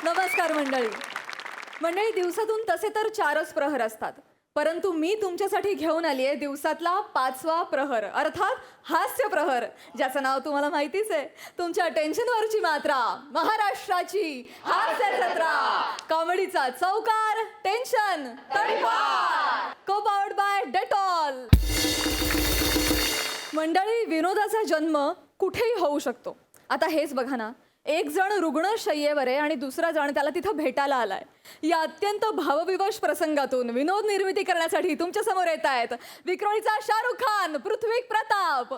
नमस्कार मंडळी. मंडळी, दिवसातून तसे तर 4च प्रहर असतात, परंतु मी तुमच्यासाठी घेऊन आली आहे दिवसातला 5वा प्रहर, अर्थात हास्य प्रहर, ज्याचं नाव तुम्हाला माहितीच आहे. तुमच्या टेन्शनवरची मात्रा, महाराष्ट्राची हास्य जत्रा, कॉमेडीचा चौकार, टेन्शन तडीपार, को पावर्ड बाय डेटॉल. मंडळी, विनोदाचा जन्म कुठेही होऊ शकतो. आता हेच बघा ना, एक जण रुग्णशय्येवर आहे आणि दुसरा जण त्याला तिथं भेटायला आलाय. या अत्यंत भावविवश प्रसंगातून विनोद निर्मिती करण्यासाठी तुमच्या समोर येत आहेत विक्रोळीचा शाहरुख खान, पृथ्वी प्रताप,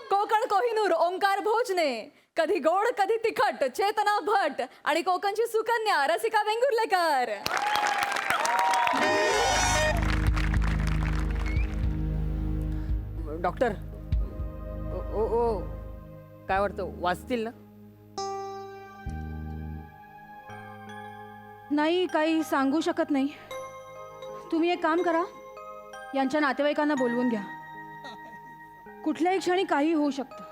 कोकण कोहिनूर ओंकार भोजने, कधी गोड कधी तिखट चेतना भट आणि कोकणची सुकन्या रसिका वेंगुर्लेकर. डॉक्टर, ओ ओ काय वाटतं, वाचतील ना? नाही, काही सांगू शकत नाही. तुम्ही एक काम करा, यांच्या नातेवाईकांना बोलवून घ्या. कुठल्याही क्षणी काही होऊ शकतं.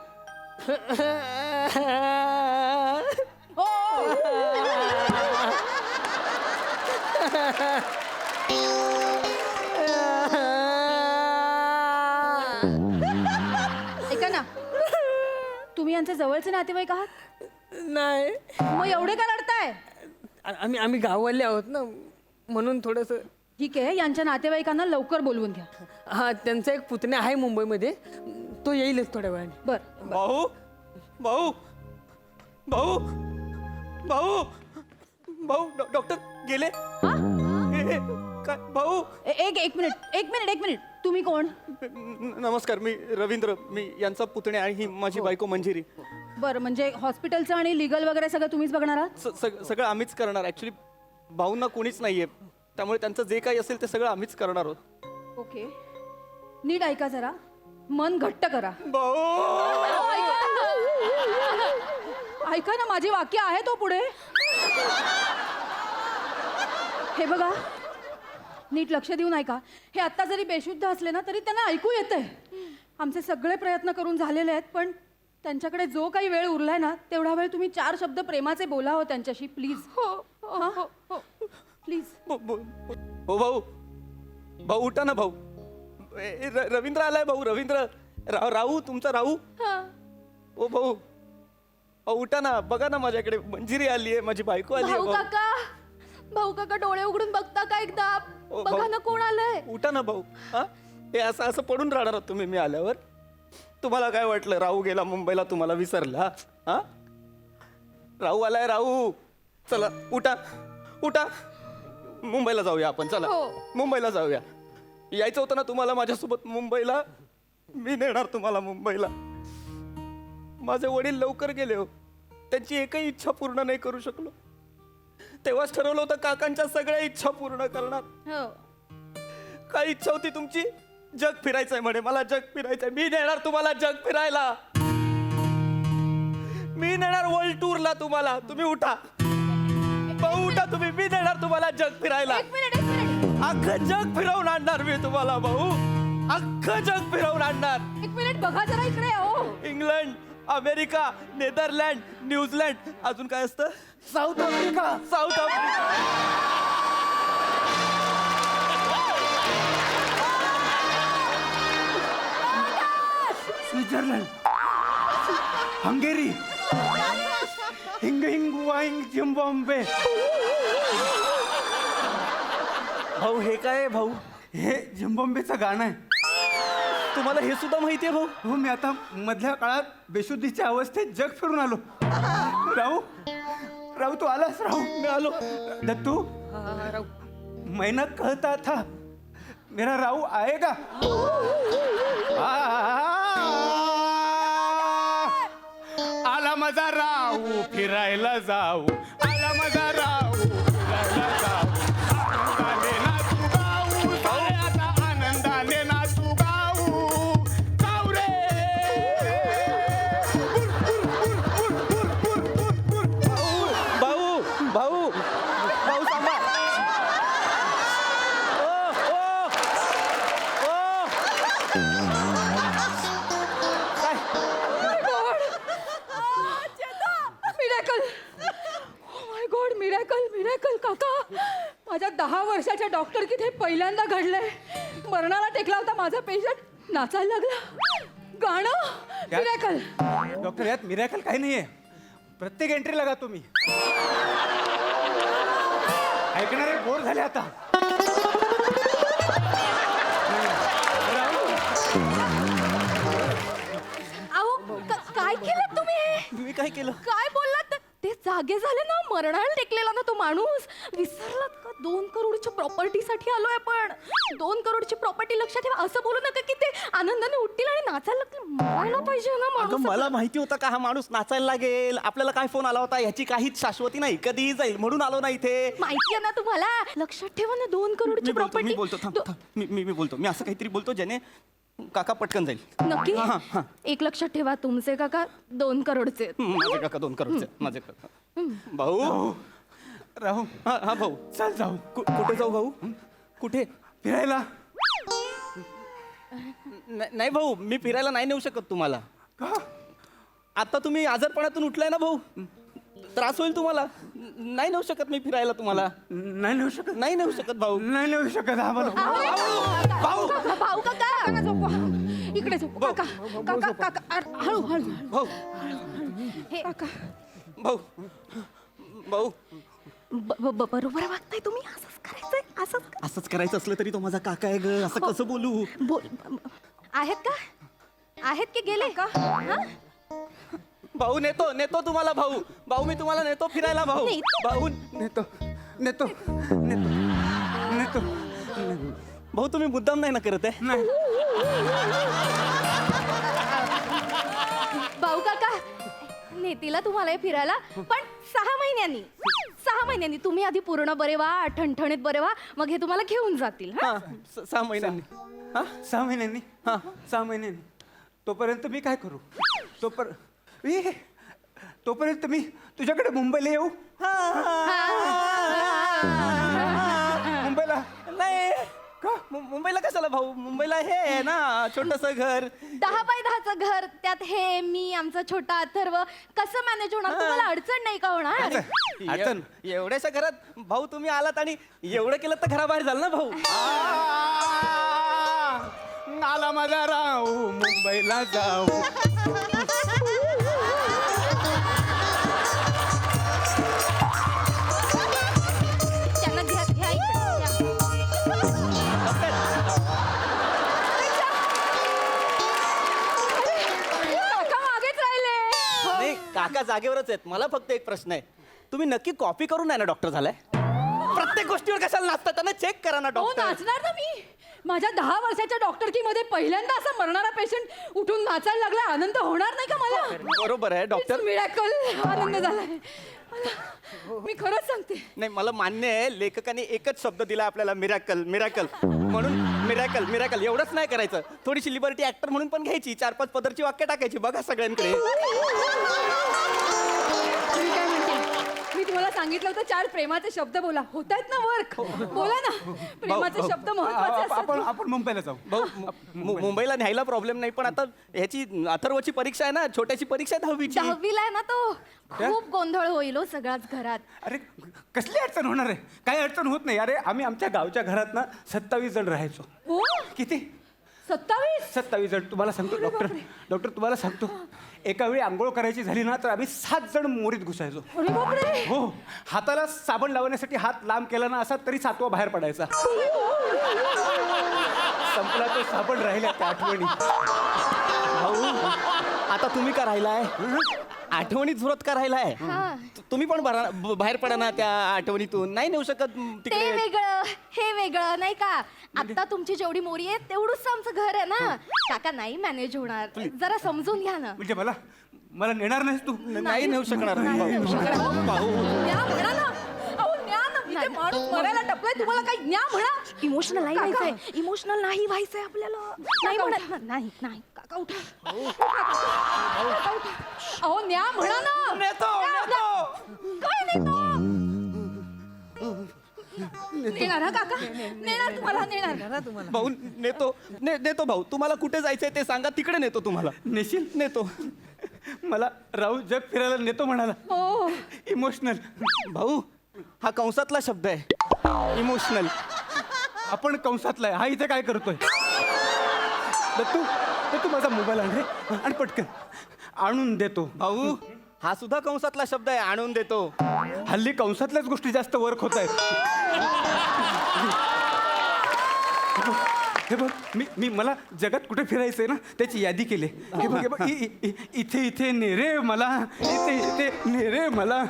ऐका ना, तुम्ही यांचे जवळचे नातेवाईक आहात? नाही, मग एवढे का रडताय? आम्ही गाववाले आहोत ना, म्हणून थोडंसं. ठीक आहे, यांच्या नातेवाईकांना लवकर बोलवून घ्या. हा, त्यांचा एक पुतण्या आहे मुंबईमध्ये, तो येईलच थोड्या वेळाने. बर. भाऊ भाऊ भाऊ भाऊ भाऊ डॉक्टर गेले. काय भाऊ? एक मिनिट. तुम्ही कोण? नमस्कार, मी रवींद्र, मी यांचा पुतण्या आणि ही माझी बायको मंजिरी. बरं, म्हणजे हॉस्पिटलचं आणि लिगल वगैरे सगळं तुम्हीच बघणार आहात? सगळं आम्हीच करणार. ॲक्च्युली भाऊंना कोणीच नाहीये, त्यामुळे त्यांचं जे काही असेल ते सगळं आम्हीच करणार आहोत. ओके, नीट ऐका जरा, मन घट्ट करा. भाऊ ऐका ना, माझी वाक्य आहे तो पुढे. हे बघा, नीट लक्ष देऊन ऐका. हे आत्ता जरी बेशुद्ध असले ना, तरी त्यांना ऐकू येतंय. आमचे सगळे प्रयत्न करून झालेले आहेत, पण त्यांच्याकडे जो काही वेळ उरलाय ना, तेवढा वेळ तुम्ही 4 शब्द प्रेमाचे बोलावं त्यांच्याशी, प्लीज. हो, प्लीज. हो भाऊ, भाऊ उठा ना भाऊ. रवींद्र आलाय भाऊ, रवींद्र. राहू, तुमचा राहू. ओ भाऊ, उठा ना, बघा ना, माझ्याकडे मंजिरी आली आहे, माझी बायको आली आहे. भाऊ काका डोळे उघडून बघता का एकदा? बघा ना, कोण आलंय. उठा ना भाऊ. हा, हे असं पडून राहणार आहात तुम्ही मी आल्यावर? तुम्हाला काय वाटलं राहू गेला मुंबईला, तुम्हाला विसरला? हा, राहू आलाय. राहू, चला उठा, मुंबईला जाऊया आपण. चला मुंबईला जाऊया. यायचं होतं ना तुम्हाला माझ्यासोबत मुंबईला? मी नेणार तुम्हाला मुंबईला. माझे वडील लवकर गेले हो, त्यांची एकही इच्छा पूर्ण नाही करू शकलो. तेव्हाच ठरवलं होतं काकांच्या सगळ्या इच्छा पूर्ण करणार. काय इच्छा होती तुमची? जग फिरायचंय म्हणे, मला जग फिरायचंय. मी नेणार तुम्हाला जग फिरायला. मी नेणार वर्ल्ड टूरला तुम्हाला. तुम्ही उठा भाऊ, उठा तुम्ही. मी नेणार तुम्हाला जग फिरायला. अख्खं जग फिरवून आणणार मी तुम्हाला भाऊ, अख्खं जग फिरवून आणणार. एक मिनिट बघा जरा इकडे. इंग्लंड, अमेरिका, नेदरलँड, न्यूझीलंड, अजून काय असतं? South Africa. स्वित्झर्लंड, हंगेरी, हिंग वाईंग झिम्बाब्वे. भाऊ हे काय आहे भाऊ? हे झिम्बाब्वेचं गाणं आहे. तुम्हाला हे सुद्धा माहिती आहे भाऊ? हो, मी आता मधल्या काळात बेशुद्धीच्या अवस्थेत जग फिरून आलो. राहू तू आलास? राहू, मी आलो. दत्तू, मैंने कहता था मेरा राहू आएगा. आला माझा राहू, फिरायला जाऊ. आला माझा राहू, फिरायला जाऊ. आनंदाने नाचू गाऊ, सारे आता आनंदाने नाचू गाऊ. गाऊ रे. भाऊ सांगा. मिरेकल. मिरेकल काका, माझ्या 10 वर्षाच्या डॉक्टरकीत हे पहिल्यांदा घडलंय. मरणाला टेकला होता माझा पेशंट, नाचायला लागला. गाणं मिरेकल. डॉक्टर यात मिरॅकल काही नाहीये. प्रत्येक एंट्री लगा तुम्ही ऐकणारे बोर झाले आता. अहो काय केलं तुम्ही हे? मी काय केलं? काय बोललात? ते जागे झाले ना, मरणाला टेकलेला ना तो माणूस. विसरलात का? 2 करोडच्या प्रॉपर्टीसाठी आलोय आपण. 2 करोडची प्रॉपर्टी लक्षात ठेवा. असं बोलू नका की ते आनंदाने उठतील आणि नाचायला लागतील. मरायला पाहिजे ना अगं माणूस. मला माहिती होतं का हा माणूस नाचायला लागेल. आपल्याला काय फोन आला होता ह्याची काहीच शाश्वती नाही, कधीही जाईल म्हणून आलो ना इथे. माहिती आहे ना तुम्हाला. लक्षात ठेवा ना, 2 करोडची मी प्रॉपर्टी. बोलतो थांब थांब. मी बोलतो. मी असं काहीतरी बोलतो ज्याने काका पटकन जाईल. नक्की हा, हा. एक लक्षात ठेवा, तुमचे काका 2 करोडचे आहेत. माझे काका 2 करोडचे माझे काका. भाऊ राहू हा भाऊ चल जाऊ कुठे जाऊ भाऊ? कुठे? फिरायला. नाही भाऊ, मी फिरायला नाही नेऊ शकत तुम्हाला. का? आता तुम्ही आजारपणातून उठलाय ना भाऊ, त्रास होईल तुम्हाला. नाही नेऊ शकत मी फिरायला तुम्हाला. नाही नेऊ शकत. नाही नेऊ शकत भाऊ. नाही नेऊ शकत आम्हाला. भाऊ भाऊ काका इकडे झोप. काका काका काका हळू हळू. भाऊ हे भाऊ भाऊ बरोबर वागताय तुम्ही. असंच करायचंय, असंच करायचं असलं तरी तो माझा काका आहे ग. असं कसं बोलू? बोल. आहेत का? आहेत की गेले का? हा? भाऊ नेतो नेतो तुम्हाला भाऊ. भाऊ मी तुम्हाला नेतो फिरायला भाऊ. नेतो? भाऊ नेतो नेतो नेतो नेतो. भाऊ तुम्ही मुद्दाम नाही ना करत आहे? नाही. भाऊ काका नेतीला तुम्हाला हे फिरायला, पण 6 महिन्यांनी. 6 महिन्यांनी. तुम्ही आधी पूर्ण बरे व्हा, ठणठणीत बरे व्हा, मग हे तुम्हाला घेऊन जातील. हा? हा 6 महिन्यांनी. हा 6 महिन्यांनी. हा 6 महिन्यांनी. तोपर्यंत मी काय करू? तोपर्यंत मी तुझ्याकडे मुंबईला येऊ. मुंबईला नाही का? मुंबईला कशाला भाऊ? मुंबईला हे आहे ना छोटस घर. 10 बाय 10चं घर, त्यात हे मी, आमचा छोटा अथर्व. कसं मॅनेज होणार? तुम्हाला अडचण नाही का होणार? अडचण? एवढ्याशा घरात भाऊ तुम्ही आलात आणि एवढं केलं तर घराबाहेर झालं ना भाऊ. आला माझा राहू मुंबईला जाऊ. त्यांना घ्या घ्या इकडे, घ्या. काका मागेच राहिले. नाही काका जागेवरच आहेत. मला फक्त एक प्रश्न आहे, तुम्ही नक्की कॉपी करून नाही ना डॉक्टर झालाय? प्रत्येक गोष्टीवर कशाला नाचता? त्यांना चेक करा ना हो डॉक्टर. नाचणार ना मी. माझ्या 10 वर्षाच्या डॉक्टरकीमध्ये पहिल्यांदा असा मरणारा पेशंट उठून नाचायला लागला. आनंद होणार नाही का मला? बरोबर आहे डॉक्टर. मिरेकल. आनंद झालाय मी खरंच सांगते. नाही मला मान्य आहे, लेखकाने एकच शब्द दिला आपल्याला, मिरॅकल मिरॅकल. म्हणून मिरॅकल मिरॅकल एवढंच नाही करायचं. थोडीशी लिबर्टी ऍक्टर म्हणून पण घ्यायची. 4-5 पदरची वाक्य टाकायची बघा सगळ्यांकडे. मी काय म्हणते, मी तुम्हाला सांगितलं होतं 4 प्रेमाचे शब्द बोला. होत आहेत ना वर्क? बोला ना. प्रेमाचे शब्द महत्वाचे असतात. आपण मुंबईला जाऊ. भाऊ मुंबईला न्यायला प्रॉब्लेम नाही, पण आता ह्याची अथर्वची परीक्षा आहे ना, छोट्याची परीक्षा आहे 10वीची. 10वीला आहे ना तो. खूप गोंधळ होईल हो सगळ्याच घरात. अरे कसली अडचण होणार आहे? काही अडचण होत नाही. अरे आम्ही आमच्या गावच्या घरात ना 27 जण राहायचो. हो किती? 27. 27 जण. तुम्हाला सांगतो डॉक्टर तुम्हाला सांगतो, एका वेळी आंघोळ करायची झाली ना तर आम्ही 7 जण मोरीत घुसायचो. अरे बापरे. हो. हाताला साबण लावण्यासाठी हात लांब केला ना असा तरी 7वा बाहेर पडायचा. संपला तो साबण राहिला त्या आठवणी. भाऊ आता तुम्ही का राहिलाय? आठवणी झुरत का राहिलाय? तुम्ही पण बाहेर पडा ना त्या आठवणीतून. नाही नेऊ शकत ते तिकडे. वेगळं हे वेगळं नाही का? आता तुमची जेवढी मोरी आहे तेवढंच आमचं घर आहे ना. काका नाही मॅनेज होणार. जरा समजून घ्या ना. म्हणजे मला नेणार नाहीस तू? नाही नेऊ शकणार नाही नेऊ शकणार. भाऊ. न्या म्हणा ना. अहो न्या ना. इथे माणूस मरायला टपलाय. तुम्हाला काही न्या म्हणा. इमोशनल नाही व्हायचंय. इमोशनल नाही व्हायचंय आपल्याला. नाही म्हणत ना. नाही नाही काका उठा. काका उठा. अहो न्या म्हणा ना. नेतो नेतो. काय नेतो? नेणार हा काका. नेणार तुम्हाला. नेणार. भाऊ नेतो नेतो भाऊ. तुम्हाला कुठे जायचंय ते सांगा, तिकडे नेतो तुम्हाला. नेशील? नेतो. मला राहू जग फिरायला नेतो म्हणाला. हो. इमोशनल. भाऊ हा कंसातला शब्द आहे, इमोशनल. आपण कंसातला आहे, हा इथे काय करतोय? दत्तू दत्तू माझा मोबाईल आण रे, आणि पटकन आणून देतो. भाऊ हा सुद्धा कंसातला शब्द आहे, आणून देतो. हल्ली कंसातल्याच गोष्टी जास्त वर्क होत आहेत. हे बघ, मी मला जगात कुठे फिरायचंय ना त्याची यादी केली. हे बघ, हे बघ, इथे इथे नेरे मला, इथे इथे नेरे मला.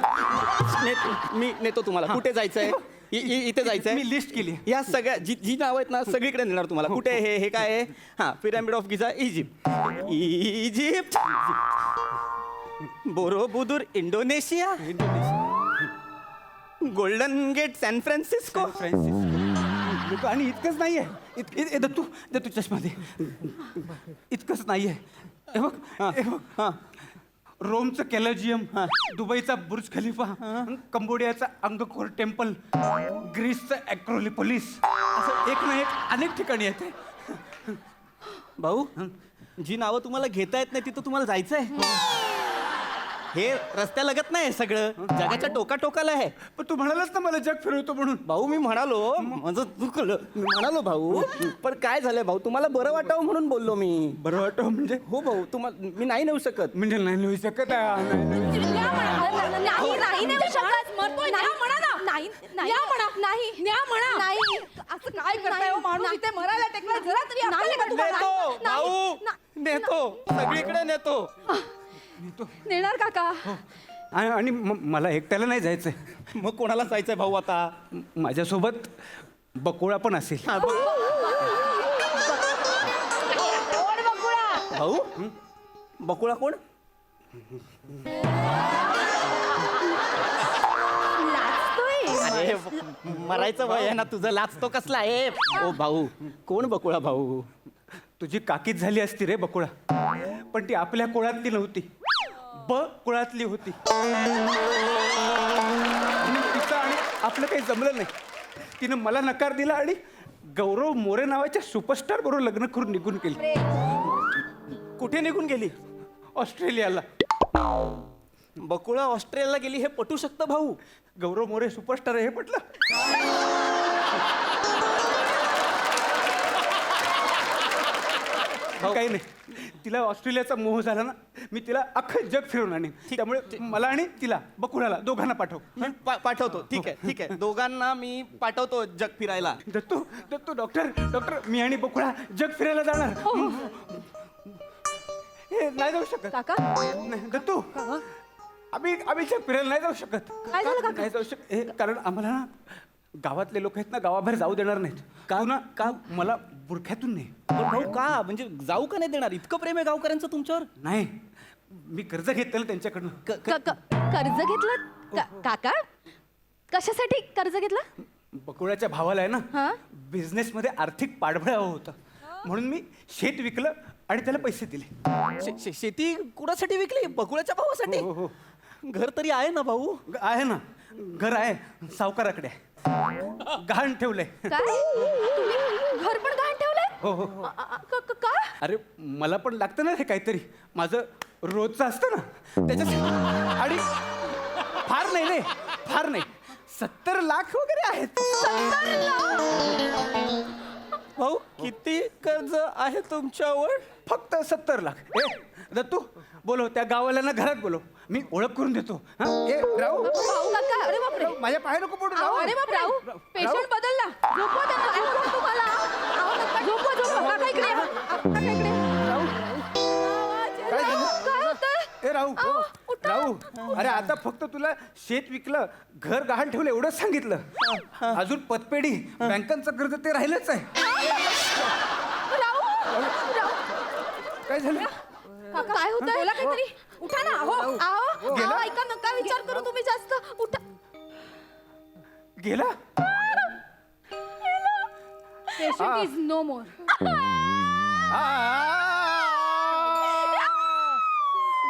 मी नेतो तुम्हाला. कुठे जायचंय? इथे जायचंय. मी लिस्ट केली. या सगळ्या जी नाव आहेत ना सगळीकडे नेणार तुम्हाला. कुठे हे काय आहे? हा, pyramid of Giza Egypt. Egypt, Borobudur Indonesia, golden gate San Francisco. आणि इतकंच नाहीये. दत्तू दत्तू चष्मा दे. इतकंच नाहीये. हे बघ, हे बघ, हा, रोमचं कॅलेजियम, दुबईचा बुर्ज खलिफा, कंबोडियाचा अंगकोर टेम्पल, ग्रीसचं ॲक्रोलिपोलिस, असं एक ना एक अनेक ठिकाणी येते. भाऊ जी नावं तुम्हाला घेता येत नाही तिथं तुम्हाला जायचंय. हे रस्त्यालगत नाही सगळं, जगाच्या टोकाटोकाला आहे. पण तू म्हणालास ना मला जग फिरवतो म्हणून. भाऊ मी म्हणालो, माझं चुकलं, मी म्हणालो भाऊ. पण काय झालंय भाऊ, तुम्हाला बरं वाटावं म्हणून बोललो मी. बरं वाटतं म्हणजे? हो भाऊ, तुम्हाला मी नाही नेऊ शकत. म्हणजे नाही लिहू शकत आहे. नाही नेऊ शकत. मरतोय. नाही म्हणा ना. नाही न्या म्हणा. नाही न्या म्हणा. नाही. असं काय करताय हो माणूस? इथे मरायला टेकला, जरा तरी अक्कल आहे का तुम्हाला? नेतो भाऊ, नेतो, सगळीकडे नेतो. नेणार काका? आणि मला एकट्याला नाही जायचंय. मग कोणाला जायचंय भाऊ आता? माझ्यासोबत बकुळा पण असेल. हा, भाऊ बकुळा कोण? अरे मरायचं वय आहे ना तुझं, लाचतो कसला आहे? ओ भाऊ, कोण बकुळा भाऊ? तुझी काकीच झाली असती रे बकुळा, पण ती आपल्या कुळातली नव्हती, कुळातली होती. म्हणून तिचं आणि आपलं काही जमलं नाही. तिनं मला नकार दिला आणि गौरव मोरे नावाच्या सुपरस्टार बरोबर लग्न करून निघून गेली. कुठे निघून गेली? ऑस्ट्रेलियाला. बकुळा ऑस्ट्रेलियाला गेली हे पटू शकतं भाऊ? गौरव मोरे सुपरस्टार आहे हे पटलं? काही नाही, तिला ऑस्ट्रेलियाचा मोह झाला ना, मी तिला अख्खं जग फिरून आणीन. त्यामुळे मला आणि तिला बकुळाला दोघांना पाठव. पाठवतो. ठीक आहे, ठीक आहे, दोघांना मी पाठवतो जग फिरायला. दत्तू दत्तू, डॉक्टर मी आणि बकुळा जग फिरायला जाणार. हे नाही जाऊ शकत काका? नाही, दत्तू आम्ही जग फिरायला नाही जाऊ शकत. काय झालं काका? नाही जाऊ शकत. हे कारण आम्हाला ना गावातले लोक आहेत ना, गावाबाहेर जाऊ देणार नाहीत. का ना? का मला बुरख्यातून नाही. पण भाऊ का, म्हणजे जाऊ का नाही देणार? इतकं प्रेम आहे गावकऱ्यांचं तुमच्यावर? नाही, मी कर्ज घेतलेलं त्यांच्याकडनं. कर्ज घेतलं काका? कशासाठी कर्ज घेतलं? बकुळाच्या भावाला आहे हा? ना बिझनेसमध्ये आर्थिक पाठबळ हवं होतं, म्हणून मी शेत विकलं आणि त्याला पैसे दिले. शेती कुणासाठी विकली? बकुळाच्या भावासाठी? हो, हो. घर तरी आहे ना भाऊ? आहे ना, घर आहे, सावकाराकडे आहे. गहाण ठेवलंय. काय तुम्ही घर पण गहाण ठेवलंय? हो हो. का? अरे मला पण लागतं ना हे काहीतरी, माझं रोजचं असतं ना त्याच्यासाठी. आणि फार नाही रे, फार नाही, 70 लाख वगैरे आहेत. भाऊ किती कर्ज आहे तुमच्यावर? फक्त 70 लाख. ए दत्तू, बोलो त्या गावाला घरात बोलो, मी ओळख करून देतो. हा? ए राहू, भाऊ काका, अरे बापरे. माझ्या पाय नको पडू. राहू. अरे बाप राहू, पेशंट बदलला. झोपवा त्यांना, तुम्हाला झोपवा. काका इकडे या. काका इकडे या. काय झालं? काय होतंय? ए राहू, उठा. राहू, अरे आता फक्त तुला शेत विकलं, घर गहाण ठेवलं एवढंच सांगितलं. अजून पतपेढी, बँकांचं कर्ज ते राहिलंच आहे. काय झालं? काका, काय होतंय? बोला काहीतरी. उठा ना. अहो गेला? ऐका, नका विचार करू तुम्ही जास्त. उठा. गेला? पेशंट इज नो मोर.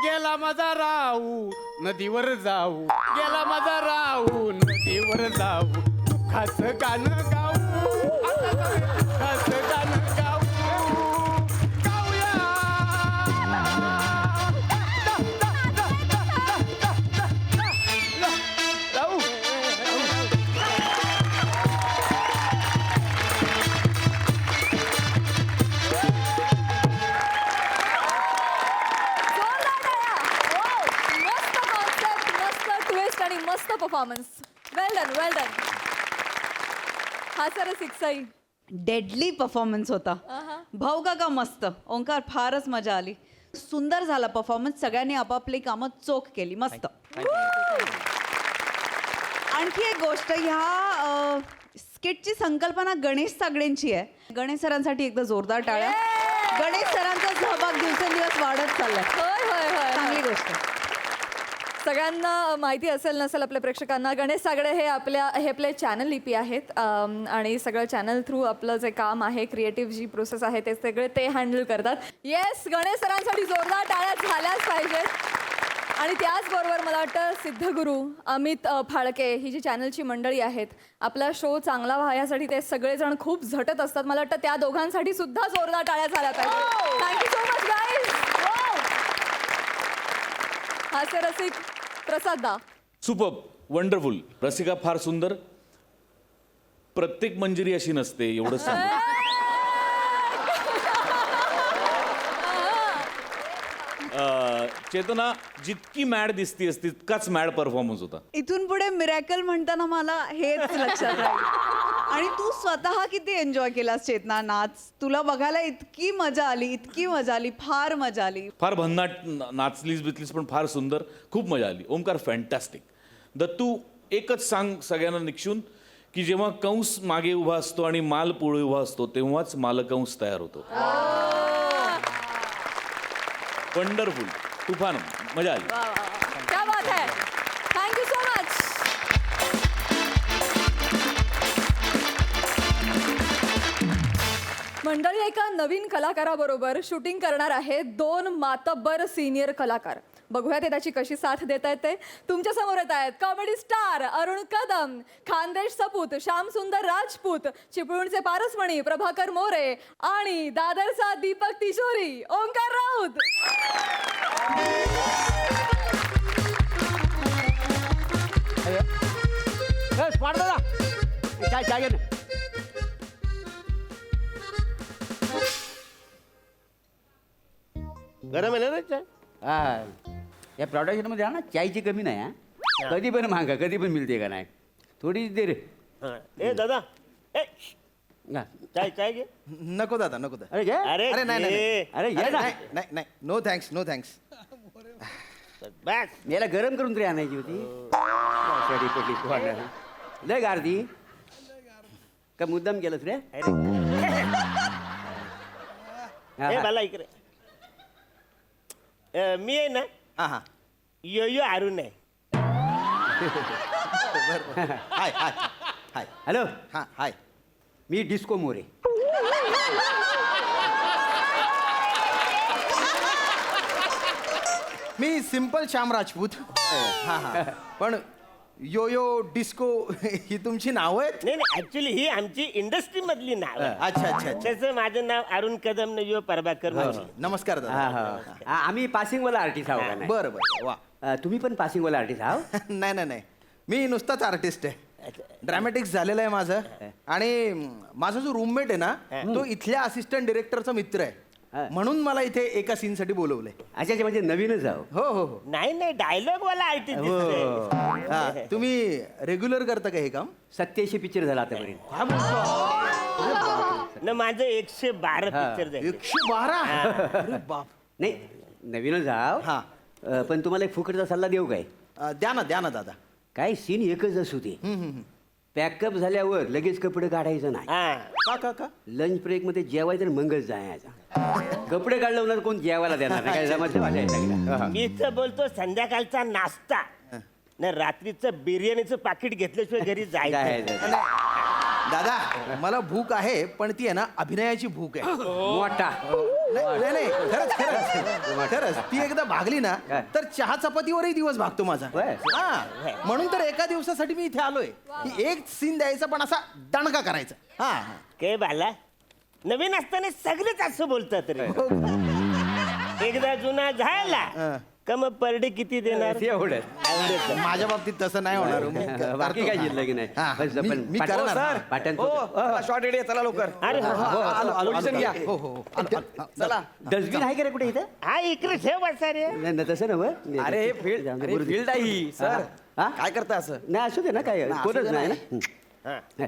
गेला माझा राहू, नदीवर जाऊ. गेला माझा राहू, नदीवर जाऊ. दुःखाचं गाणं गाऊ, दुःखाचं गाणं गाऊ. गाऊया. राहू, वेल डन. हा सर सिक्साई. डेडली परफॉर्मन्स होता भाऊ काका मस्त. ओंकार फारच मजा आली. सुंदर झाला परफॉर्मन्स. सगळ्यांनी आपापली कामं चोख केली. मस्त. आणखी एक गोष्ट, ह्या स्किटची संकल्पना गणेश सागडेंची आहे. गणेश सरांसाठी एकदा जोरदार टाळ्या. गणेश सरांचा सहभाग दिवसेंदिवस वाढत चाललाय. होय. चांगली गोष्ट. सगळ्यांना माहिती असेल नसेल आपल्या प्रेक्षकांना, गणेश सागडे हे आपले चॅनल लिपी आहेत आणि सगळं चॅनल थ्रू आपलं जे काम आहे, क्रिएटिव्ह जी प्रोसेस आहे ते सगळे ते हँडल करतात. येस, गणेश सरांसाठी जोरदार टाळ्या झाल्याच पाहिजेत. आणि त्याचबरोबर मला वाटतं सिद्धगुरू, अमित फाळके ही जी चॅनलची मंडळी आहेत, आपला शो चांगला व्हायसाठी ते सगळेजण खूप झटत असतात. मला वाटतं त्या दोघांसाठी सुद्धा जोरदार टाळ्या झाल्या पाहिजे. Thank you so much guys. हास्य रसिक प्रसाद दा. Superb, wonderful. रसिका फार सुंदर. प्रत्येक मंजिरी अशी नसते, एवढं सांग. चेतना जितकी मॅड दिसतीस तितकाच मॅड परफॉर्मन्स होता. इथून पुढे मिरॅकल म्हणताना मला हेच लक्षात राहील. आणि तू स्वतः किती एन्जॉय केलास चेतना नाच. तुला बघायला इतकी मजा आली. फार मजा आली. फार भन्नाट नाचलीस बिचलीस पण फार सुंदर. खूप मजा आली. ओमकार फॅन्टॅस्टिक. दत्तू, एकच सांग सगळ्यांना निक्षून की जेव्हा कंस मागे उभा असतो आणि माल पुढे उभा असतो तेव्हाच मालकंस तयार होतो. वंडरफुल. तुफान. मजा आली. क्या बात है. Thank you so much. मंडळी, एका नवीन कलाकाराबरोबर शूटिंग करणार आहे 2 मातब्बर सिनियर कलाकार. बघूया ते त्याची कशी साथ देत आहेत. ते तुमच्या समोर येत आहेत कॉमेडी स्टार अरुण कदम, खानदेश सपूत श्यामसुंदर राजपूत, चिपळूणचे पारसमणी प्रभाकर मोरे आणि दादरचा दीपक तिशोरी ओंकार राऊत. गरम आहे ना चहा? हा, या प्रोडक्शनमध्ये ना चायची कमी नाही हा. कधी पण मागा, कधी पण मिळते का नाही. थोडी दे रे. हा. ए दादा, ए हा. चाय चाय घे. नको दादा, नको दादा. अरे घे. अरे अरे नाही, नाही, घे. अरे ये ना. नाही. No thanks. बस. याला गरम करून तरी आणायची होती. शडी पडली तोंडाला. लय गारदी का मुद्दाम केलंस रे. हा, ए हा. बाला इकडे. मी आहे ना हा. यो अरुण आहे. हाय. हॅलो, हाय. मी डिस्को मोरे. मी सिंपल श्याम राजपूत. हा. पण यो डिस्को ही तुमची नाव आहेत? नाही ऍक्च्युली ही आमची इंडस्ट्री मधली नाव आहे. अच्छा. त्याचं माझं नाव अरुण कदम न यो प्रभाकर मोरे. नमस्कार हा, दादा. हा. आम्ही पासिंगवाला आर्टिस्ट आहोत का नाही? बरं. वा. तुम्ही पण पासिंगवाला आर्टिस्ट आहोत? नाही. मी नुसताच आर्टिस्ट आहे. ड्रॅमॅटिक्स झालेलं आहे माझं. आणि माझा जो रूममेट आहे ना तो इथल्या असिस्टंट डिरेक्टरचा मित्र आहे. म्हणून मला इथे एका सीन साठी बोलवलंय. अच्छा, म्हणजे नवीनच आहो. हो. नाही डायलॉग वाला आर्टिस्ट. हा, तुम्ही रेग्युलर करता का हे काम? 87 पिक्चर झाला आतापर्यंत. काय बोलतो? न माझं 112 पिक्चर झाले. 112. अरे बाप. नाही, नवीनच आहो. हा. पण तुम्हाला एक फुकटचा सल्ला देऊ काय? द्या ना दादा. काय सीन एकच असू दे. पॅकअप झाल्यावर लगेच कपडे काढायचं नाही. हा. का? लंच ब्रेक मध्ये जेवायचं आणि मगच जायचा. कपडे काढलं होणार कोण जेवायला देणार नाही. काय जमायचं माझ्या. मी तर बोलतो संध्याकाळचा नाश्ता न रात्रीचं बिर्याणीचं पाकिट घेतल्याशिवाय घरी जायचं. दादा मला भूक आहे पण ती आहे ना अभिनयाची भूक आहे. मोठा. नाही खरंच ती एकदा भागली ना तर चहा चपातीवरही दिवस भागतो माझा. होय. हा, म्हणून तर एका दिवसासाठी मी इथे आलोय. एक सीन द्यायचा पण असा दणका करायचा. हा. काय बाला, नवीन असताना सगळेच असं बोलतात रे. एकदा जुना झाला का मग पर डे किती देणार? एवढं. माझ्या बाबतीत तसं नाही होणार. मी बाकी काय करतो. जिल्हा की नाही? हा, बस मी- आपण मी पाटण- करणार. पाटण- शॉर्ट रेडी चला लवकर. अरे ऑडिशन घ्या. हो. चला. डस्टबिन आहे का रे कुठे इथं? हा इकडे ठेव बसा रे. नाही, तसं नव्हतं. अरे हे फील्ड आहे ही सर. हा? काय करता असं नाही असू दे ना काय असू कोणच दे नाही ना. ना हा.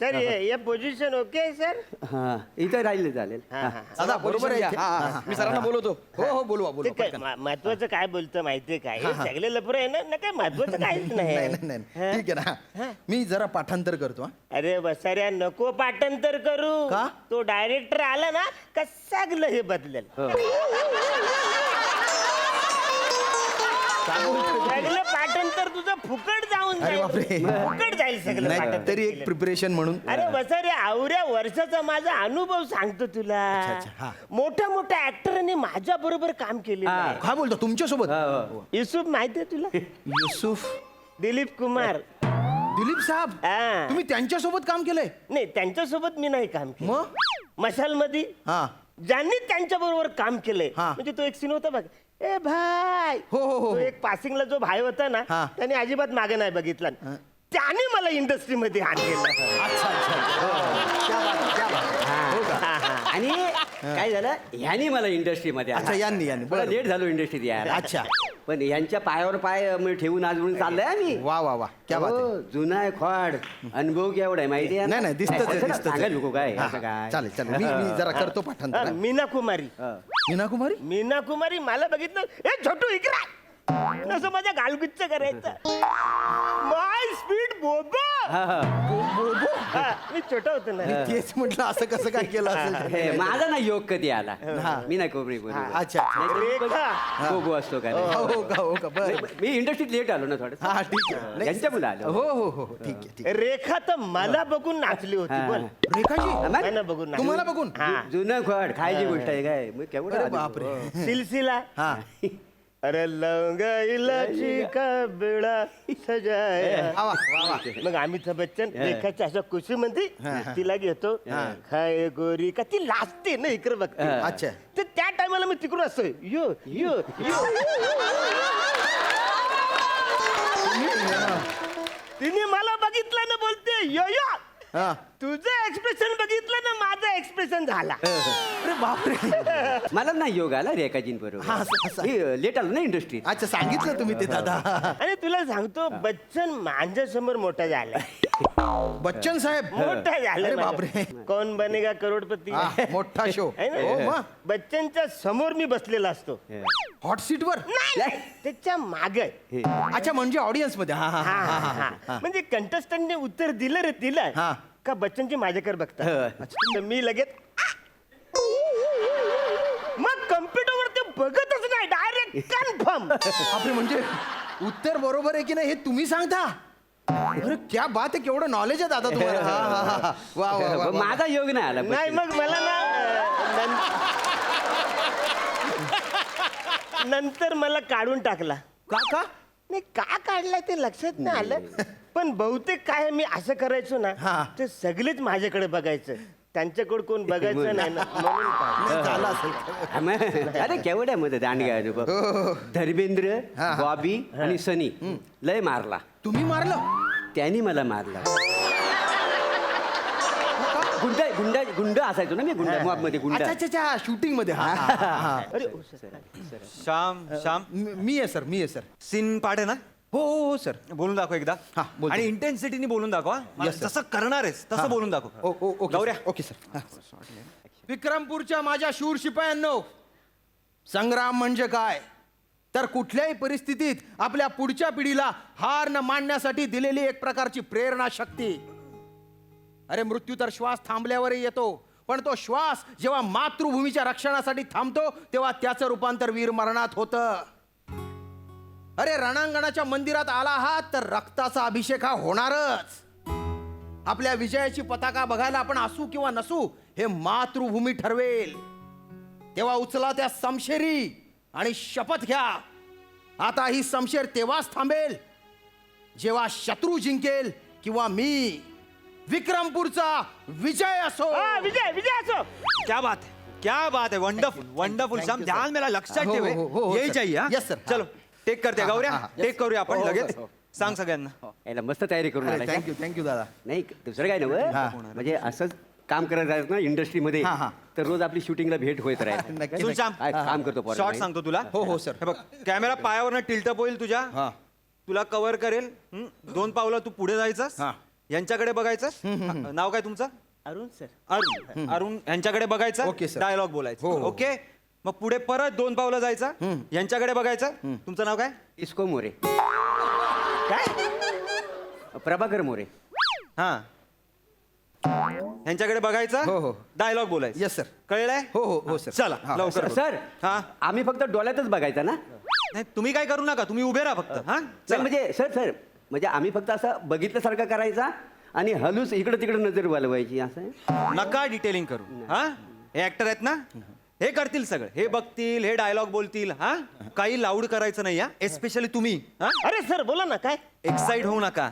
तर हे पोझिशन ओके आहे सर हा इथं राहिले चालेल हा, हा. दादा बरोबर आहे मी सरांना बोलवतो हो हो बोलवा ते बोलवा काय पटकन. महत्वाचं काय बोलतं माहितीये काय हे सगळे लफरं आहे ना काय महत्वाचं काहीच नाही नाही नाही, नाही ठीक आहे ना मी जरा पाठांतर करतो हा. अरे बसाऱ्या नको पाठांतर करू का? तो डायरेक्टर आला ना का सगळं हे बदलेल सगळं पाठांतर तुझं फुकट जाऊन अरे जाईल बापरे. फुकट जाईल सगळं नाही पाठांतर तरी एक केलेलं. प्रिपरेशन म्हणून अरे बसाऱ्या आवऱ्या वर्षाचा माझा अनुभव सांगतो अच्छा, तुला हा. मोठ्या मोठ्या ऍक्टरनी माझ्या बरोबर काम केलेलं आहे. काय बोलतो तुमच्यासोबत युसुफ माहितीये तुला युसुफ दिलीप कुमार दिलीप साहेब हा. तुम्ही त्यांच्यासोबत काम केलंय नाही त्यांच्यासोबत मी नाही काम केलं मग मशाल मध्ये हा ज्यांनी त्यांच्या बरोबर काम केलंय हा. म्हणजे तो एक सीन होता बघ ए भाई हो, हो, हो. तो एक पासिंगला जो भाई होता ना हा. त्याने अजिबात मागे नाही बघितला त्याने मला इंडस्ट्रीमध्ये आणलेलं अच्छा हो का आणि काय झालं ह्यानी मला इंडस्ट्रीमध्ये अच्छा, यांनी, मला बरं. लेट झालो इंडस्ट्रीत यायला अच्छा. पण यांच्या पायावर पाय मी ठेवून आज म्हणून चाललंय आम्ही वा वा वा क्या बात आहे हो, जुना आहे खोड अनुभव केवढा आहे माहिती आहे ना? नाही नाही दिसतच आहे असं दिसतच सांगा आहे. नको काय हा, असं काय चालेल चालेल मी जरा करतो पाठांतर मीना कुमारी मीना कुमारी मीना कुमारी मला बघितलं ए छोटू इकडे असं माझ्या गालगुच्च करायचं माय स्पीड बोबो मी छोटा होतो ना तेच म्हटलं असं कसं काय केलं हे, असेल माझा ना योग कधी आला हा. मी नाही कोबरी बरोबर अच्छा रेखा गोगो असतो का नाही? हो का हो का बरं मी इंडस्ट्रीत लेट आलो ना थोडं हा ठीक आहे नाही, यांच्या मुलं आलो हो हो हो ठीक आहे ठीक रेखा तर मला बघून नाचली होती बोल आहे रेखाजी मग? मला बघून नाचली. तुम्हाला बघून हा. जुनं खोड खायची गोष्ट आहे काय मग केवढं अरे आधी? बापरे सिलसिला हा अरे लवंगा इलाची का बेडा सजाया वा वा वा मग अमिताभ बच्चन रेखाच्या अशा कुशी मध्ये तिला घेतो खाय गोरी का ती लाजते ना इकडे बघते अच्छा. तर त्या टायमाला मी तिकडून असतो यो यो यो तिने मला बघितलं ना बोलते यो यो हा तुझं एक्सप्रेशन बघितलं ना माझं एक्सप्रेशन झाला अरे बापरे मला नाही योग आला रेखाजीन हा, बरोबर असं. मी लेट आलो ना इंडस्ट्रीत अच्छा सांगितलं तुम्ही ते दादा आणि तुला सांगतो बच्चन माझ्या समोर मोठा झाला बच्चन साहेब मोठा झाला अरे माझा. बापरे कौन बनेगा करोडपती हा, मोठा शो है ना? हो मग बच्चनच्या समोर मी बसलेला असतो हॉट सीट वर नाही त्याच्या मागे अच्छा म्हणजे ऑडियन्स मध्ये हा हा हा, हा हा, हा हा. म्हणजे कंटेस्टंटने उत्तर दिलं रे दिलं हा. का बच्चनची माझ्याकडे बघतात तर मी लगेच मग कम्प्युटरवर ते बघतच नाही डायरेक्ट कन्फर्म बापरे म्हणजे उत्तर बरोबर आहे की नाही हे तुम्ही सांगता अरे क्या बात आहे केवढं नॉलेज आहे दादा तुम्हाला हा, हा, हा, हा. वा वा वा, वा माझा योग नाही आला नाही मग मला ना नंतर मला काढून टाकला का का नाही का काढलाय ते लक्षात नाही आलं पण बहुतेक काय मी असं करायचो हा. ना ते सगळेच माझ्याकडे बघायचं त्यांच्याकडे कोण बघायचं नाही ना म्हणून काय. नाही, झालं असेल अरे केवढ्या मध्ये दांडगा अनुभव धर्मेंद्र हा, हा. बॉबी आणि सनी लय मारला तुम्ही मारलं त्यांनी मला मारला गुंड गुंड गुंड असायचो ना मी गुंड मॉब मध्ये गुंड अच्छा अच्छा अच्छा शूटिंग मध्ये हा, हा, हा, हा. अरे श्याम श्याम मी आहे सर मी आहे सर सीन पाठ आहे ना हो हो हो सर बोलून दाखव एकदा हा, बोलतो. आणि इंटेन्सिटीने बोलून दाखव हा. मला Yes, sir. जसं करणार आहेस तसं बोलून दाखव ओके गौऱ्या ओके सर हा. विक्रमपूरच्या माझ्या शूर शिपायांनो संग्राम म्हणजे काय तर कुठल्याही परिस्थितीत आपल्या पुढच्या पिढीला हार न मानण्यासाठी दिलेली एक प्रकारची प्रेरणा शक्ती अरे मृत्यू तर श्वास थांबल्यावरही येतो पण तो श्वास जेव्हा मातृभूमीच्या रक्षणासाठी थांबतो तेव्हा त्याचं रूपांतर वीर मरणात होतं अरे रणांगणाच्या मंदिरात आला आहात तर रक्ताचा अभिषेक हा होणारच आपल्या विजयाची पताका बघायला आपण असू किंवा नसू हे मातृभूमी ठरवेल तेव्हा उचला त्या समशेरी आणि शपथ घ्या आता ही समशेर तेव्हाच थांबेल जेव्हा शत्रू जिंकेल किंवा मी विक्रमपूरचा विजय असो हा, विजय विजय असो क्या बात है वंडरफुल वंडरफुल श्याम ध्यान मेरा लक्षात हो, ठेवे हो, हो, हो, यही sir. चाहिए Yes, sir. चलो टेक करते हा, गौऱ्या हा, हा. टेक करूया आपण हो, हो, लगेच हो. सांग सगळ्यांना याला मस्त तयारी करून आला थँक्यू थँक्यू दादा नाही दुसरं काय नव्हतं म्हणजे असंच काम करत राहायचं ना इंडस्ट्रीमध्ये हा, हा. तर रोज आपली शूटिंगला भेट होत राहील नक्की सुन श्याम काय काम करतो पोरांना. शॉर्ट सांगतो तुला हो हो सर हे बघ कॅमेरा पायावरनं टिल्टअप होईल तुझ्या हा तुला कव्हर करेल 2 पावलं तू पुढे जायचंस हा. यांच्याकडे बघायचं नाव काय तुमचं अरुण सर अरुण यांच्याकडे बघायचं ओके, सर. डायलॉग बोलायचं हो, हो. ओके मग पुढे परत 2 पावलं जायचं यांच्याकडे बघायचं तुमचं नाव काय इसको मोरे काय प्रभाकर मोरे. हा यांच्याकडे हो, बघायचं हो. डायलॉग बोलायचं येस सर. कळलंय हो हो हो सर. चला हा. लवकर बोल. सर हा आम्ही फक्त डोळ्यातच बघायचं ना? नाही तुम्ही काय करू नका तुम्ही उभे राहा फक्त हा नाही, चला. म्हणजे सर म्हणजे आम्ही फक्त असं बघितल्यासारखं करायचा आणि हलूस इकडं तिकडं नजर वळवायची असं आहे. नका डिटेलिंग करू हा हे ऍक्टर आहेत ना हे करतील सगळं हे बघतील हे डायलॉग बोलतील हा काही लाऊड करायचं नाही हा एस्पेशली तुम्ही हा अरे सर बोला ना काय एक्साइट होऊ नका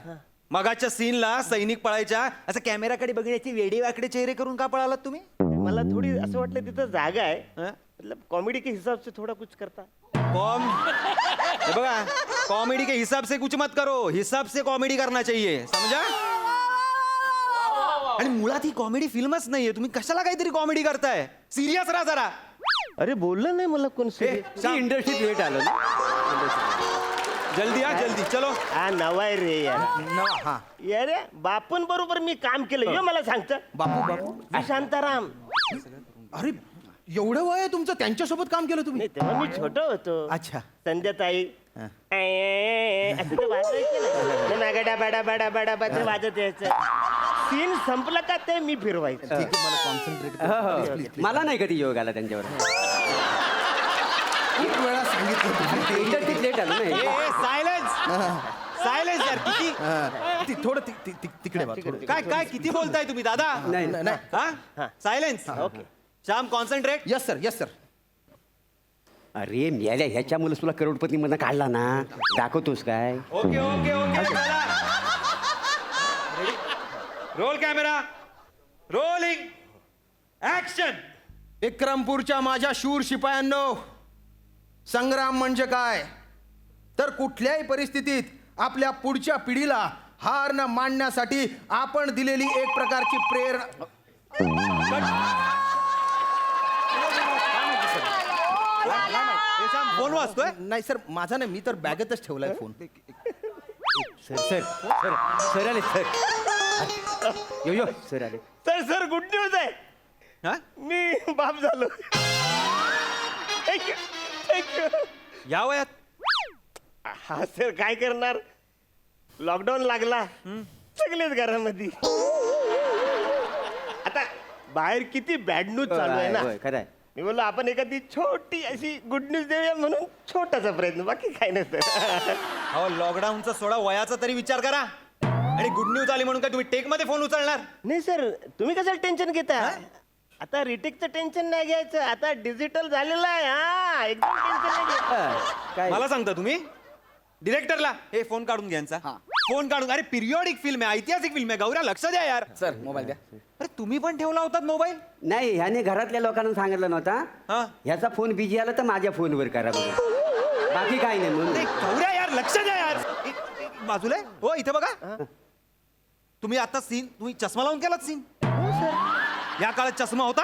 मगाच्या सीनला सैनिक पळायच्या असं कॅमेराकडे बघण्याची वेडी वाकडे चेहरे करून का पळालात तुम्ही मला थोडी असं वाटलं तिथं जागा आहे हा? मतलब कॉमेडी के हिसाब से थोड़ा कुछ करता हे बघा कॉमेडी के हिसाब से कुछ मत करो हिसाब से कॉमेडी करना चाहिए समजा आणि मुळात ही कॉमेडी फिल्मच नाहीये तुम्ही कशाला काहीतरी कॉमेडी करताय सिरियस राहा जरा अरे बोललं नाही मला कोण इंडस्ट्रीत लेट आलं ना. जल्दी या जल्दी चलो हा नवाय रे यार नवा हा यार बापून बरोबर मी काम केलं हे मला सांगतं बापू मी शांताराम अरे एवढं वय आहे तुमचं त्यांच्यासोबत काम केलं तुम्ही? नाही तेव्हा मी छोट होतो अच्छा. संध्याताई असं ते वाजवायचं ना गडा बडा बडा बडा बडा वाजत यायचं सीन संपला का ते मी फिरवायचं ठीक आहे मला कॉन्सन्ट्रेट हो, हो. मला नाही कधी योग आला त्यांच्यावर. खूप वेळा सांगितलं इंडस्ट्रीत लेट आलं नाही. सायलेन्स सायलेन्स यार किती थोडं तिकडे बघ, थोडं. काय काय किती बोलताय तुम्ही दादा नाही नाही. हा silence okay Shyam concentrate yes sir yes sir. अरे मेल्या ह्याच्यामुळे तुला करोडपती मधनं काढला ना दाखवतोस काय? Okay okay okay roll camera rolling action विक्रमपूरच्या माझ्या शूर शिपायांनो संग्राम म्हणजे काय तर कुठल्याही परिस्थितीत आपल्या पुढच्या पिढीला हार न मांडण्यासाठी आपण दिलेली एक प्रकारची प्रेरणा. फोन वाजतोय नाही सर माझा नाही मी तर बॅगेतच ठेवलाय phone. Sir sir sir sir आले सर. यो सर आले. तर सर गुड न्यूज आहे हा? मी बाप झालो थँक्यू थँक्यू या वयात हा सर काय करणार लॉकडाऊन लागला सगळेच घरामध्ये आता बाहेर किती बॅड न्यूज चालू आहे ना होय, खरं आहे. मी बोललो आपण एखादी छोटी अशी गुड न्यूज देऊया म्हणून छोटासा प्रयत्न बाकी काय नसतं अहो लॉकडाऊनचा सोडा वयाचा तरी विचार करा आणि गुड न्यूज आली म्हणून काय तुम्ही टेक मध्ये फोन उचलणार नाही सर तुम्ही कशाला टेन्शन घेता आता रिटेकचं टेन्शन नाही घ्यायचं आता डिजिटल झालेलं आहे हा एकदम टेन्शन नाही घ्यायचं काय मला सांगता तुम्ही डिरेक्टरला हे फोन काढून घ्यायचा फोन काढून अरे पिरियॉडिक फिल्म आहे ऐतिहासिक फिल्म आहे गौऱ्या लक्ष द्या यार सर मोबाईल द्या. अरे तुम्ही पण ठेवला होतात मोबाईल नाही ह्याने घरातल्या लोकांना सांगितलं हा. नव्हता ह्याचा फोन बिझी आला तर माझ्या फोनवर करा बघा बाकी काय नाही म्हणून. गौऱ्या यार लक्ष द्या यार बाजूला आहे. हो इथे बघा तुम्ही आता सीन तुम्ही चष्मा लावून केलात सीन या काळात चष्मा होता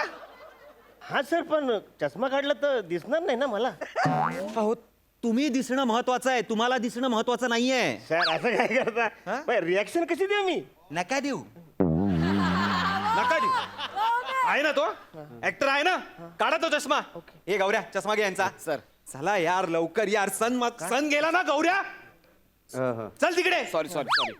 हा सर पण चष्मा काढला तर दिसणार नाही ना मला अहो तुम्ही दिसणं महत्वाचं आहे तुम्हाला दिसणं महत्वाचं नाहीये सर असं काय करता रिॲक्शन कशी देऊ मी नका देऊ नका देऊ आहे ना तो ऍक्टर आहे ना काढा तो चष्मा ए गौऱ्या चष्मा घे यांचा सर. चला यार लवकर यार सन गेला ना गौऱ्या हो, हो. चल तिकडे सॉरी सॉरी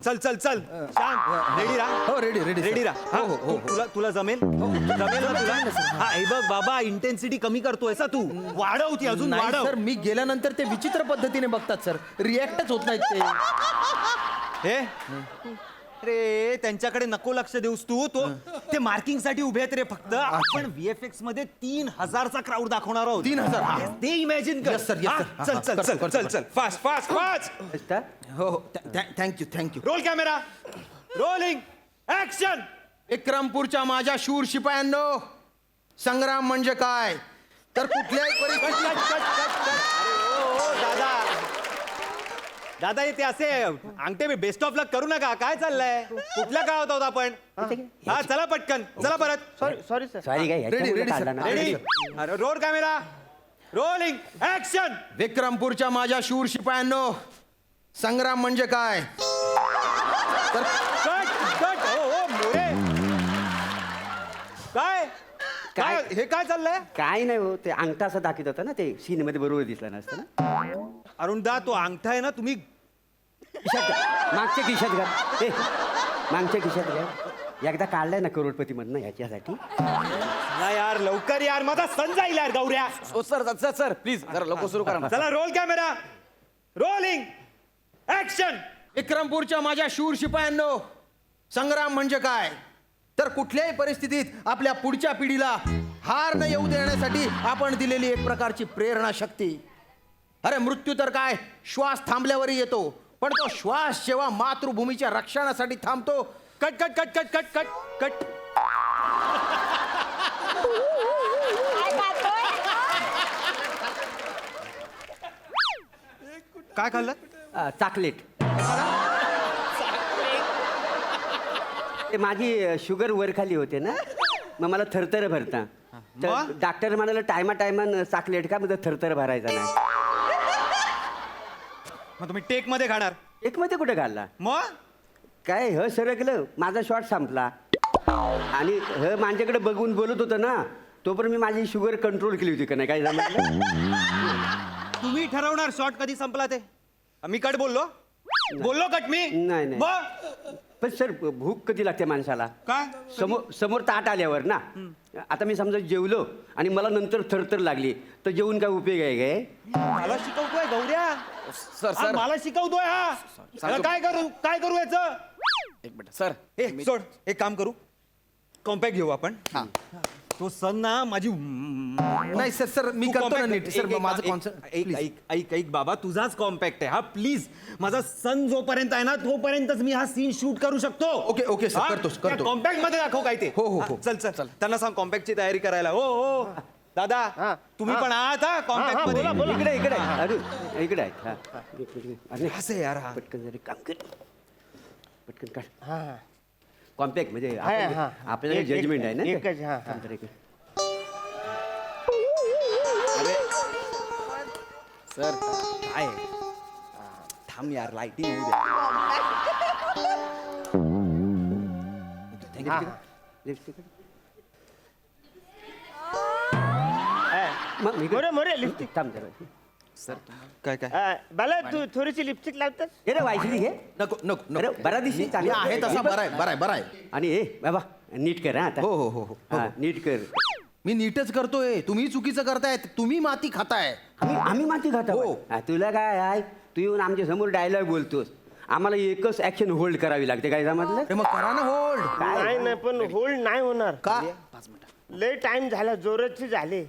चल चल चल शांत रेडी राहा हो रेडी रेडी रेडी राहा हो हो हो तुला तुला जमेल जमेल ना तुला हा हे बघ बाबा इंटेन्सिटी कमी करतोय सा तू वाढव ती अजून नाही वाढव सर मी गेल्यानंतर ते विचित्र पद्धतीने बघतात सर रिॲक्टच होत नाहीत ते. हे रे त्यांच्याकडे नको लक्ष देऊस तू तो ते मार्किंग साठी उभे आहेत रे फक्त आपण VFX मध्ये 3000चा क्राऊड दाखवणार आहोत 3000 हा. ते इमॅजिन कर Yes, sir, yes, हा? sir. हा, चल हा, चल करतो, चल करतो, चल चल फास्ट फास्ट फास्ट असता? हो हो thank you thank you. Roll camera rolling action विक्रमपूरच्या माझ्या शूर शिपायांनो संग्राम म्हणजे काय तर कुठल्याही परिस्थितीत दादा दादा ते असे अंगठे बेस्ट ऑफ लक करू नका काय चाललंय कुठल्या काळात आहोत आपण हा चला पटकन चला परत सॉरी सर सॉरी काय ह्याच्यामुळे ready, काढला sir. ना. Ready roll camera rolling action विक्रमपूरच्या माझ्या शूर शिपायांनो संग्राम म्हणजे काय तर कट कट हो हो मोरे काय काय हे काय चाललंय काय नाही हो ते अंगठा असं दाखवत होता ना ते सीनमध्ये बरोबर दिसला नसतं ना. अरुणदा तो अंगठा आहे ना तुम्ही खिशात घाल. मागच्या खिशात घाल हे मागच्या खिशात घाल. एकदा काढलाय ना करोडपती मधनं ह्याच्यासाठी. ना यार लवकर यार माझा सण जाईल यार गौऱ्या सर प्लीज जरा लवकर सुरू करा चला रोल कॅमेरा रोलिंग ऍक्शन विक्रमपूरच्या माझ्या शूर शिपायांनो, संग्राम म्हणजे काय तर कुठल्याही परिस्थितीत आपल्या पुढच्या पिढीला हार न येऊ देण्यासाठी आपण दिलेली एक प्रकारची प्रेरणा शक्ती. अरे मृत्यू तर काय श्वास थांबल्यावरही येतो, पण तो श्वास जेव्हा मातृभूमीच्या रक्षणासाठी थांबतो. Cut cut cut cut cut cut cut काय खाल्लं चॉकलेट. ते माझी शुगर वर खाली होते ना, मग मला थरथर भरता. तर मग? डॉक्टर म्हणाला टायमान चॉकलेट का म्हणजे थरथर भरायचा नाही. मग तुम्ही टेक मध्ये खाणार एक मध्ये कुठे घालला मग काय ह सरकलं माझा शॉट संपला आणि ह माझ्याकडे बघून बोलत होतं ना, तोपर्यंत मी माझी शुगर कंट्रोल केली होती का नाही काय जमलं. तुम्ही ठरवणार शॉट कधी संपला ते मी कट बोललो कट मी नाही, नाही. मग पण सर भूक कधी लागते माणसाला काय समोर ताट आल्यावर ना. आता मी समजा जेवलो आणि मला नंतर थरथर लागली तर जेवून काय उपयोग आहे काय. मला शिकवतोय गौऱ्या हा, मला शिकवतोय हा याला काय करू याचं एक मिनिट सर ए सोड एक काम करू कॉम्पॅक्ट घेऊ आपण तो सण ना माझी नाही सर सर मी तू करतो ना compact- नीट सर एक- माझं एक- कॉन्सर्ट एक- ऐक ऐक ऐक बाबा तुझाच कॉम्पॅक्ट आहे हा प्लीज माझा सण जोपर्यंत आहे ना तोपर्यंतच मी हा सीन शूट करू शकतो ओके, ओके, sir, करतो. कॉम्पॅक्ट मध्ये दाखव काय ते हो, हो, हा, हो. चल चल त्यांना सांग कॉम्पॅक्टची तयारी करायला हो हो दादा तुम्ही पण आहात हा कॉम्पॅक्ट मध्ये इकडे अरे इकडे आहेत हा. अरे असं यार हा पटकन जरी काम कर पटकन काढ. कॉम्पॅक्ट म्हणजे आपल्याला जजमेंट आहे ना ते. एकच, हा, हा. थांब जरा इकडे. सर काय थांब यार लाइटिंग होऊ द्या लिपस्टिक. मग इकडे. मोरे लिपस्टिक थांब जरा. सर काय काय बाला तू थोडीशी लिपस्टिक लावतस. हे रे वायसली घे. नको नको अरे नको बरा दिसली मी आहे तसा बरा आहे बरा आहे बरा आहे. आणि हे बाबा नीट कर हा आता. हो, हो, हो, हो. हा, नीट कर. मी नीटच करतोय, तुम्ही चुकीचं करताय, तुम्ही माती खाताय. आम्ही माती खातो हो. हा, तुला काय आहे तू येऊन आमच्या समोर डायलॉग बोलतोस, आम्हाला एकच ऍक्शन होल्ड करावी लागते काय समजलं. अरे मग करा ना होल्ड. नाही नाही पण होल्ड नाही होणार. का लय टाइम झाला जोराचे झाले.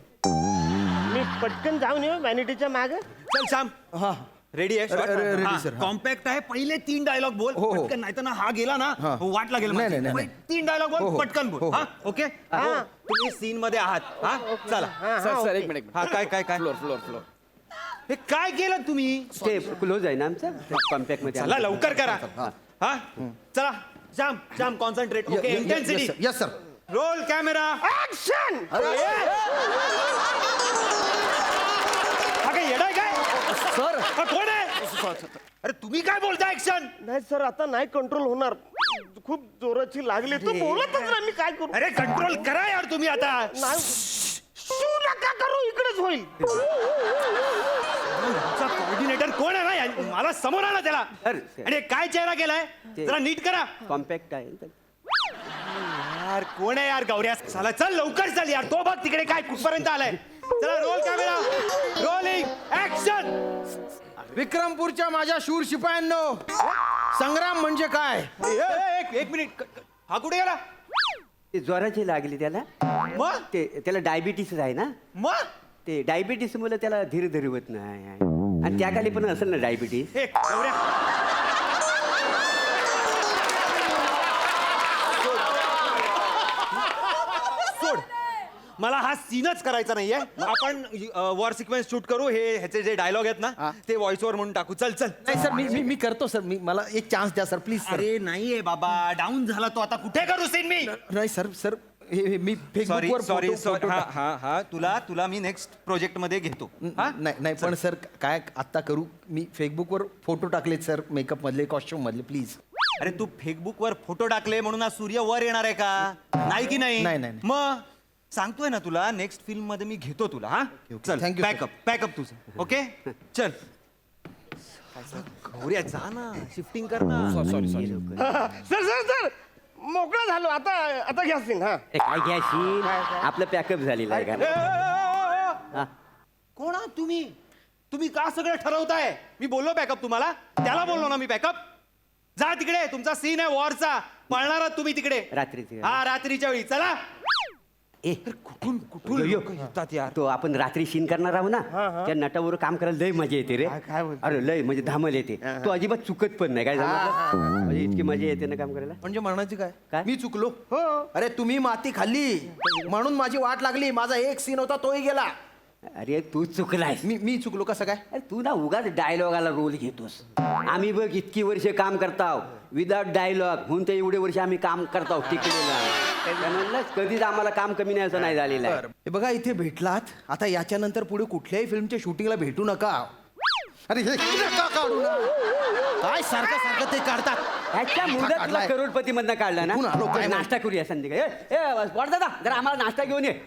मी पटकन जाऊन येऊ व्हॅनिटीच्या मागे. चल श्याम हा रेडी आहे ready, sir, हा. कॉम्पॅक्ट आहे पहिले 3 डायलॉग बोल हो, हो. पटकन नाही तर ना हा गेला ना हा. वाट लागेल नाही, माझी. नाही, नाही, पहिले 3 डायलॉग हो, बोल हो. पटकन हो, बोल हो. हा ओके तुम्ही सीन मध्ये आहात हा चला सर एक मिनिट हा काय काय काय फ्लोर हे काय केलं तुम्ही ते क्लोज आहे ना आमचं कॉम्पॅक्ट मध्ये. चला लवकर करा हा चला Shyam Shyam concentrate okay intensity yes sir. Roll camera action. हा काय येडाय काय सर हा कोण आहे अरे तुम्ही काय बोलता ऍक्शन नाही सर आता नाही कंट्रोल होणार. खूप जोराची लागली तू बोलतच नाही मी काय करू. अरे कंट्रोल करा यार तुम्ही आता नाही शू नका करू इकडेच होईल. कोऑर्डिनेटर कोण आहे ना या- मला समोर आणा त्याला सर, आणि काय चेहरा केलाय ते- जरा नीट करा कॉम्पॅक्ट आहे. यार कोण आहे यार गौऱ्या साला चल लवकर चल यार तो बघ तिकडे काय कुठपर्यंत आलाय चला रोल कॅमेरा रोलिंग ऍक्शन विक्रमपूरच्या माझ्या शूर शिपायांनो, संग्राम म्हणजे काय एक मिनिट हा कुठे गेला ते ज्वराची लागली त्याला. मग त्याला डायबिटीस आहे ना, मग ते डायबिटीस मुळे त्याला धीर धरवत नाही आणि त्याखाली पण असेल ना डायबिटीस. हे गौऱ्या सोड मला हा सीनच करायचा नाहीये आपण वॉर सिक्वेन्स शूट करू ह्याचे जे डायलॉग आहेत ना ते व्हॉइस ओव्हर म्हणून टाकू चल चल नाही सर मी करतो सर. मी मला एक चान्स द्या सर प्लीज सर. अरे नाहीये बाबा डाऊन झाला तो आता कुठे करू सीन मी नाही सर सर मी सॉरी फेसबुकवर सॉरी फोटो- सॉरी फोटो हा टाक- हा हा तुला मी नेक्स्ट प्रोजेक्ट मध्ये घेतो हा नाही नाही पण सर काय आत्ता करू मी फेसबुकवर फोटो टाकलेत सर मेकअप मधले कॉस्ट्युम मधले प्लीज. अरे तू फेसबुकवर फोटो टाकले म्हणून आज सूर्य वर येणार आहे का नाही की नाही नाही, नाही. मग सांगतोय ना तुला नेक्स्ट फिल्म मध्ये मी घेतो तुला हा okay. चल Thank you, sir. पॅकअप तुझं ओके चल गौऱ्या जा ना शिफ्टिंग कर ना sorry sorry sir sir sir मोकळा झालो आता आता घ्या सीन हा ए, काय घ्याशील आपलं पॅकअप झालेलं आहे का हा. कोण आहात तुम्ही तुम्ही का सगळं ठरवताय मी बोललो बॅकअप तुम्हाला त्याला बोललो ना मी बॅकअप जा तिकडे तुमचा सीन आहे वॉरचा पळणार आहात तुम्ही तिकडे रात्रीचे. हा रात्रीच्या वेळी चला ए कुठून कुठून यो, यो. लोकं येतात यार तो आपण रात्री सीन करणार आहोत ना त्या नटावर काम करायला लय मजा येते रे. अरे लय म्हणजे धामल येते तो अजिबात चुकत पण नाही काय झालं म्हणजे इतकी मजा येते ना काम करायला. म्हणजे म्हणायचं काय काय? मी चुकलो अरे तुम्ही माती खाल्ली म्हणून माझी वाट लागली माझा एक सीन होता तोही गेला. अरे तू चुकलाय. मी चुकलो कसं काय. अरे तू ना उगाच डायलॉगाला रोल घेतोस. आम्ही बघ इतकी वर्ष काम करताव विदाउट डायलॉग म्हणून ते एवढे वर्ष आम्ही काम करताव टिकलेला कधीच आम्हाला काम कमी नाही असं नाही झालेलं आहे. हे बघा इथे भेटलात आता याच्यानंतर पुढे कुठल्याही फिल्मच्या शूटिंगला भेटू नका. अरे हे नका काढू ना. काय सारखं सारखं ते काढतात. ह्याच्या मुदत तुला काढलाय. करोडपती मधनं काढला ना कुठून आलो काय नाश्ता करूया संध्याकाळी. ए वाट दादा जरा आम्हाला नाश्ता घेऊन ये.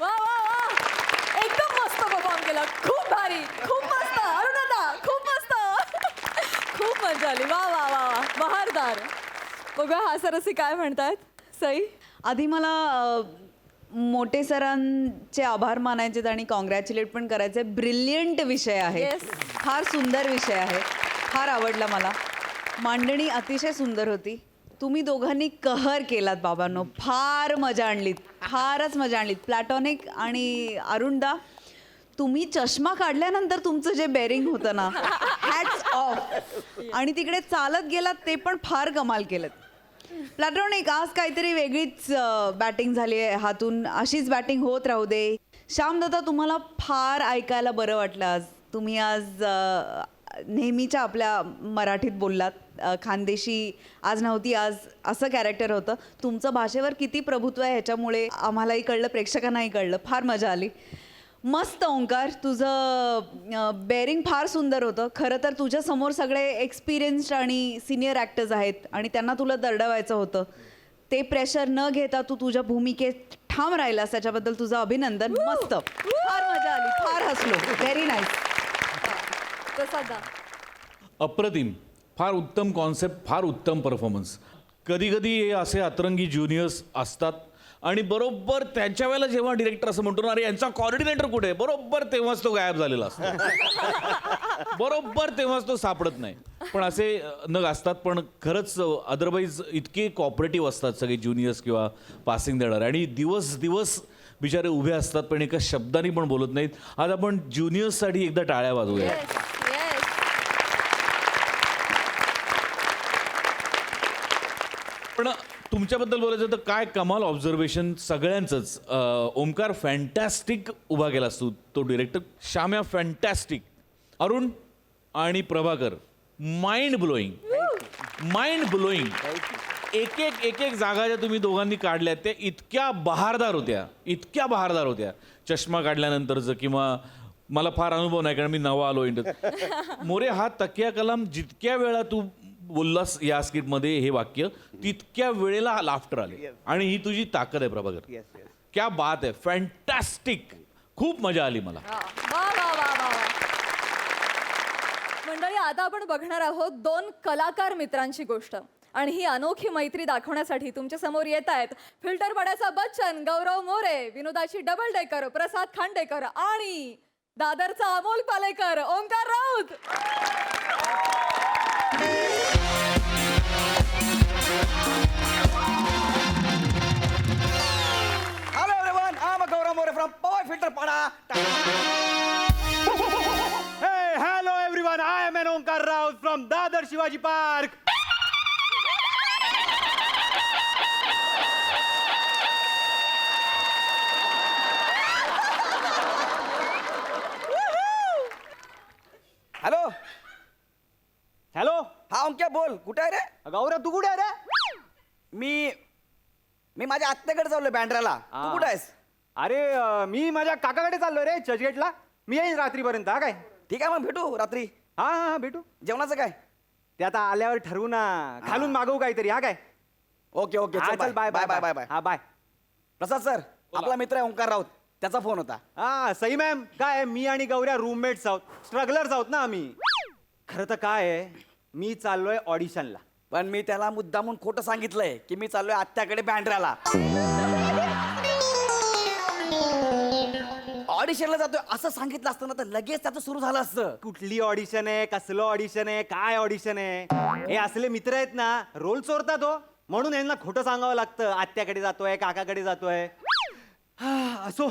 वा वा वा एकदम मस्त परफॉर्म केला खूप भारी खूप मस्त अरुणदा खूप मस्त खूप मजा आली वा वा वा वा बहारदार. बघा हा सरसी काय म्हणतायत सई. आधी मला मोठे सरांचे आभार मानायचे आणि कॉंग्रॅच्युलेट पण करायचे. ब्रिलियंट विषय आहे Yes. फार सुंदर विषय आहे फार आवडला मला. मांडणी अतिशय सुंदर होती. तुम्ही दोघांनी कहर केलात बाबांनो फार मजा आणलीत फारच मजा आणलीत. प्लॅटॉनिक आणि अरुणदा तुम्ही चष्मा काढल्यानंतर तुमचं जे बेरिंग होतं ना हॅट्स ऑफ आणि तिकडे चालत गेलात ते पण फार कमाल केलं. प्लॅटॉनिक आज काहीतरी वेगळीच बॅटिंग झाली आहे हातून अशीच बॅटिंग होत राहू दे. श्यामदत्ता तुम्हाला फार ऐकायला बरं वाटलं आज. तुम्ही आज नेहमीच्या आपल्या मराठीत बोललात. खानदेशी आज नव्हती आज असं कॅरेक्टर होतं. तुमचं भाषेवर किती प्रभुत्व आहे ह्याच्यामुळे आम्हालाही कळलं प्रेक्षकांनाही कळलं. फार मजा आली. मस्त ओंकार तुझं बेरिंग फार सुंदर होतं. खरं तर तुझ्यासमोर सगळे एक्सपिरियन्स्ड आणि सिनियर ॲक्टर्स आहेत आणि त्यांना तुला दरडवायचं होतं. ते प्रेशर न घेता तू तुझ्या भूमिकेत ठाम राहिलास त्याच्याबद्दल तुझं अभिनंदन. मस्त फार मजा आली फार हसलो. Very nice. प्रसादा अप्रतिम फार उत्तम कॉन्सेप्ट फार उत्तम परफॉर्मन्स. कधी कधी हे असे अतरंगी ज्युनियर्स असतात आणि बरोबर त्यांच्या वेळेला जेव्हा डिरेक्टर असं म्हणतो ना अरे यांचा कॉर्डिनेटर कुठे आहे बरोबर तेव्हाच तो गायब झालेला असतो. बरोबर तेव्हाच तो सापडत नाही. पण असे नग असतात पण खरंच अदरवाईज इतके कॉपरेटिव्ह असतात सगळे ज्युनियर्स किंवा पासिंग देणारे आणि दिवस दिवस बिचारे उभे असतात पण एका शब्दाने पण बोलत नाहीत. आज आपण ज्युनियर्ससाठी एकदा टाळ्या वाजवूया. पण तुमच्याबद्दल बोलायचं तर काय कमाल ऑब्झर्वेशन सगळ्यांचंच. ओमकार फॅन्टॅस्टिक उभा केलास तू तो डिरेक्टर. श्याम्या फॅन्टॅस्टिक. अरुण आणि Prabhakar mind blowing mind blowing. एक एक जागा ज्या तुम्ही दोघांनी काढल्या त्या इतक्या बहारदार होत्या इतक्या बहारदार होत्या. चष्मा काढल्यानंतरचं किंवा मला फार अनुभव नाही कारण मी नवा आलो इंडस्ट्रीत. मोरे हा तकिया कलाम जितक्या वेळा तू बोललास या स्किटमध्ये हे वाक्य तितक्या वेळेला लाफ्टर आले आणि ही तुझी ताकद आहे प्रभाकर. क्या बात आहे फॅन्टॅस्टिक. खूप मजा आली मला. वा वा वा वा वा. मंडळी आता आपण बघणार आहोत दोन कलाकार मित्रांची गोष्ट आणि ही अनोखी मैत्री दाखवण्यासाठी तुमच्या समोर येत आहेत फिल्टर पाड्याचा बच्चन गौरव मोरे, विनोदाची डबल डेकर प्रसाद खांडेकर आणि दादरचा Amol Palekar Omkar Raut. Hello everyone, I'm Gaurav More from Power Filter Pada. Hey, hello everyone, I am an Omkar Raut from Dadar Shivaji Park. Hello hello हा ओंक्या बोल कुठे आहे रे? गौऱ्या तू कुठे आहे रे? मी माझ्या आत्याकडे चाललोय बँड्राला. तू कुठे आहेस? अरे मी माझ्या काकाकडे चाललोय रे चर्चगेटला. मी येईन रात्रीपर्यंत. हा काय? ठीक आहे मग भेटू रात्री. हा हा हा, भेटू. जेवणाचं काय? ते आता आल्यावर ठरवू ना. खालून मागवू काहीतरी. हा काय? ओके ओके हा, चल बाय बाय बाय बाय. हा बाय. प्रसाद सर आपला मित्र आहे ओंकार राऊत, त्याचा फोन होता. हा सई मॅम काय मी आणि गौऱ्या रूममेट्स आहोत, स्ट्रगलर्स आहोत ना आम्ही. खरं तर काय आहे, मी चाललोय ऑडिशनला. पण मी त्याला मुद्दामून खोटं सांगितलंय की मी चाललोय आत्याकडे बँड्राला. ऑडिशनला जातोय असं सांगितलं असतं ना तर लगेच त्याचं सुरू झालं असतं. कुठली ऑडिशन आहे, कसलं ऑडिशन आहे, काय ऑडिशन आहे? हे असले मित्र आहेत ना, रोल चोरतात हो. म्हणून यांना खोटं सांगावं लागतं. आत्याकडे जातोय, काकाकडे जातोय. असो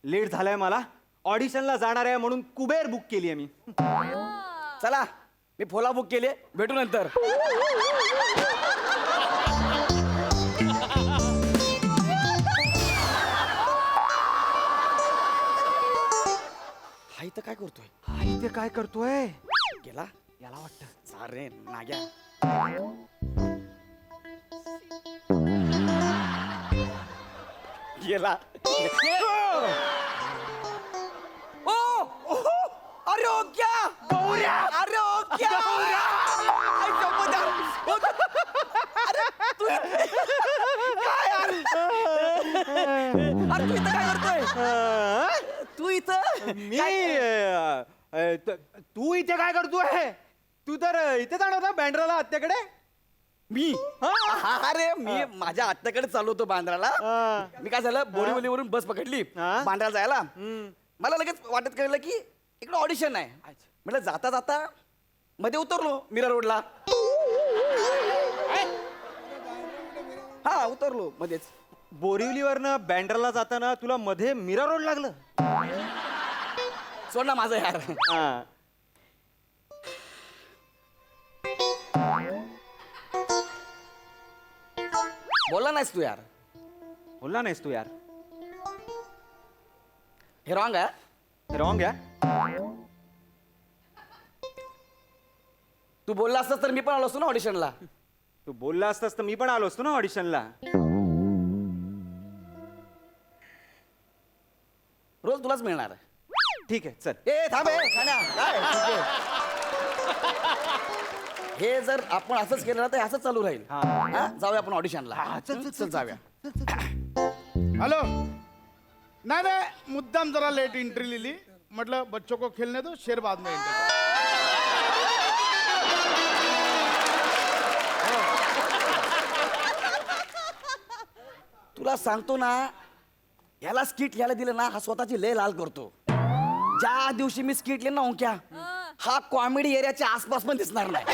लेट झालाय मला. ऑडिशनला जाणार आहे म्हणून कुबेर बुक केली आहे मी. चला मी फोला बुक केली, भेटू नंतर. हा इथं काय करतोय? हा इथे काय करतोय? गेला याला वाटतं. सारे नाग्या. गेला. ओ अरे ओ क्या गौऱ्या, अरे ओ क्या आई शपथ यार. अरे तू काय यार? अरे तू इथं काय करतोय? तू इथं मी तू इथे काय करतोय? तू तर इथे जाणार ना बँड्राला आत्याकडे. मी अरे मी माझ्या आत्याकडे चाललो होतो बांद्राला. मी काय झालं बोरीवलीवरून बस पकडली बांद्राला जायला. मला लगेच वाटत कळलं की इकडे ऑडिशन आहे. म्हटलं जाता जाता मध्ये उतरलो मीरा रोडला. हा उतरलो मध्येच. बोरिवलीवरनं बँड्राला जाताना तुला मध्ये मीरा रोड लागलं. सोड ना माझं यार. हा. बोलला नाहीस तू यार. बोलला नाहीस तू यार. हे रॉंग आहे. रॉंग आहे. तू बोलला असतास तर मी पण आलो असतो ना ऑडिशनला. तू बोलला असतास तर मी पण आलो असतो ना ऑडिशनला. रोज तुलाच मिळणार आहे. ठीक आहे चल. ए थांब ए, ठाण्या, काय? ठीक आहे. हे जर आपण असंच केलं ना तर हे असंच चालू राहील. हा? जाऊया आपण ऑडिशनला. चल जाऊया. हेलो. नहीं नहीं मुद्दाम जरा लेट एंट्री ले ली. मतलब बच्चों को खेलने दो, शेर बाद में एंट्री करो. तुला सांगतो ना याला स्किट याला दिलं ना हा स्वतःची लय लाल करतो. ज्या दिवशी मी स्किट लिहिलं ना ओंक्या हा कॉमेडी एरियाच्या आसपास पण दिसणार नाही.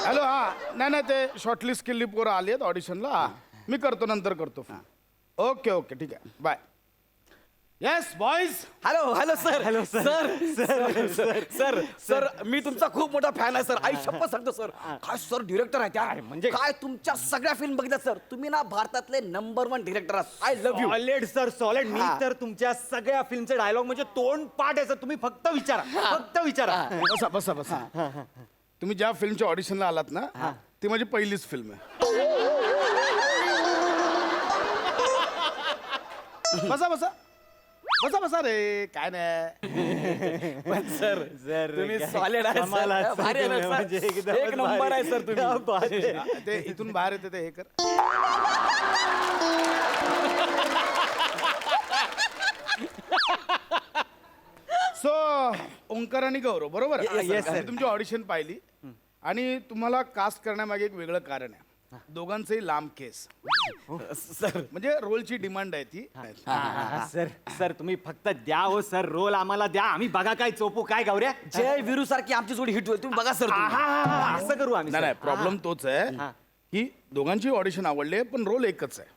हॅलो हा नाही नाही ते शॉर्टलिस्ट केली पोरं आली आहेत ऑडिशनला. मी करतो नंतर करतो. ओके ओके ठीक आहे bye. Yes boys. Hello hello sir. Hello sir sir sir मी तुमचा खूप मोठा फॅन आहे सर. आई शप्पथ सांगतो सर. काय सर डिरेक्टर आहे त्या म्हणजे काय तुमच्या सगळ्या फिल्म बघितल्या सर. तुम्ही ना भारतातले नंबर 1 डिरेक्टर आहात. I love you. Solid sir solid. मी तर तुमच्या सगळ्या फिल्मचे डायलॉग म्हणजे तोंड पाठ आहे सर. तुम्ही फक्त विचारा. फक्त विचारा. बसा बसा बसा. तुम्ही ज्या फिल्मच्या ऑडिशनला आलात ना ती माझी पहिलीच फिल्म आहे. बसा बसा बसा बसा रे काय नाही. पण सर सर तुम्ही सॉलिड आहे कमाल आहे सर. सर भारी आहे ना तुम्ही, सर? म्हणजे एकदमच एक नंबर भारी. आहे सर क्या बात तुम्ही. आहे. ते इथून बाहेर येते ते हे कर. सो ओंकार आणि गौरव बरोबर yes, sir. मी तुमची ऑडिशन पाहिली आणि तुम्हाला कास्ट करण्यामागे एक वेगळं कारण आहे. दोघांचंही लांब केस. सर म्हणजे रोलची डिमांड आहे ती. सर सर तुम्ही फक्त द्या हो सर रोल आम्हाला द्या. आम्ही बघा काय चोपू काय गौऱ्या. जय वीरू सारखी आमची जोडी हिट होईल. तुम्ही बघा सर. असं करू आम्ही नाही सर. नाही प्रॉब्लेम तोच आहे की दोघांची ऑडिशन आवडले पण रोल एकच आहे.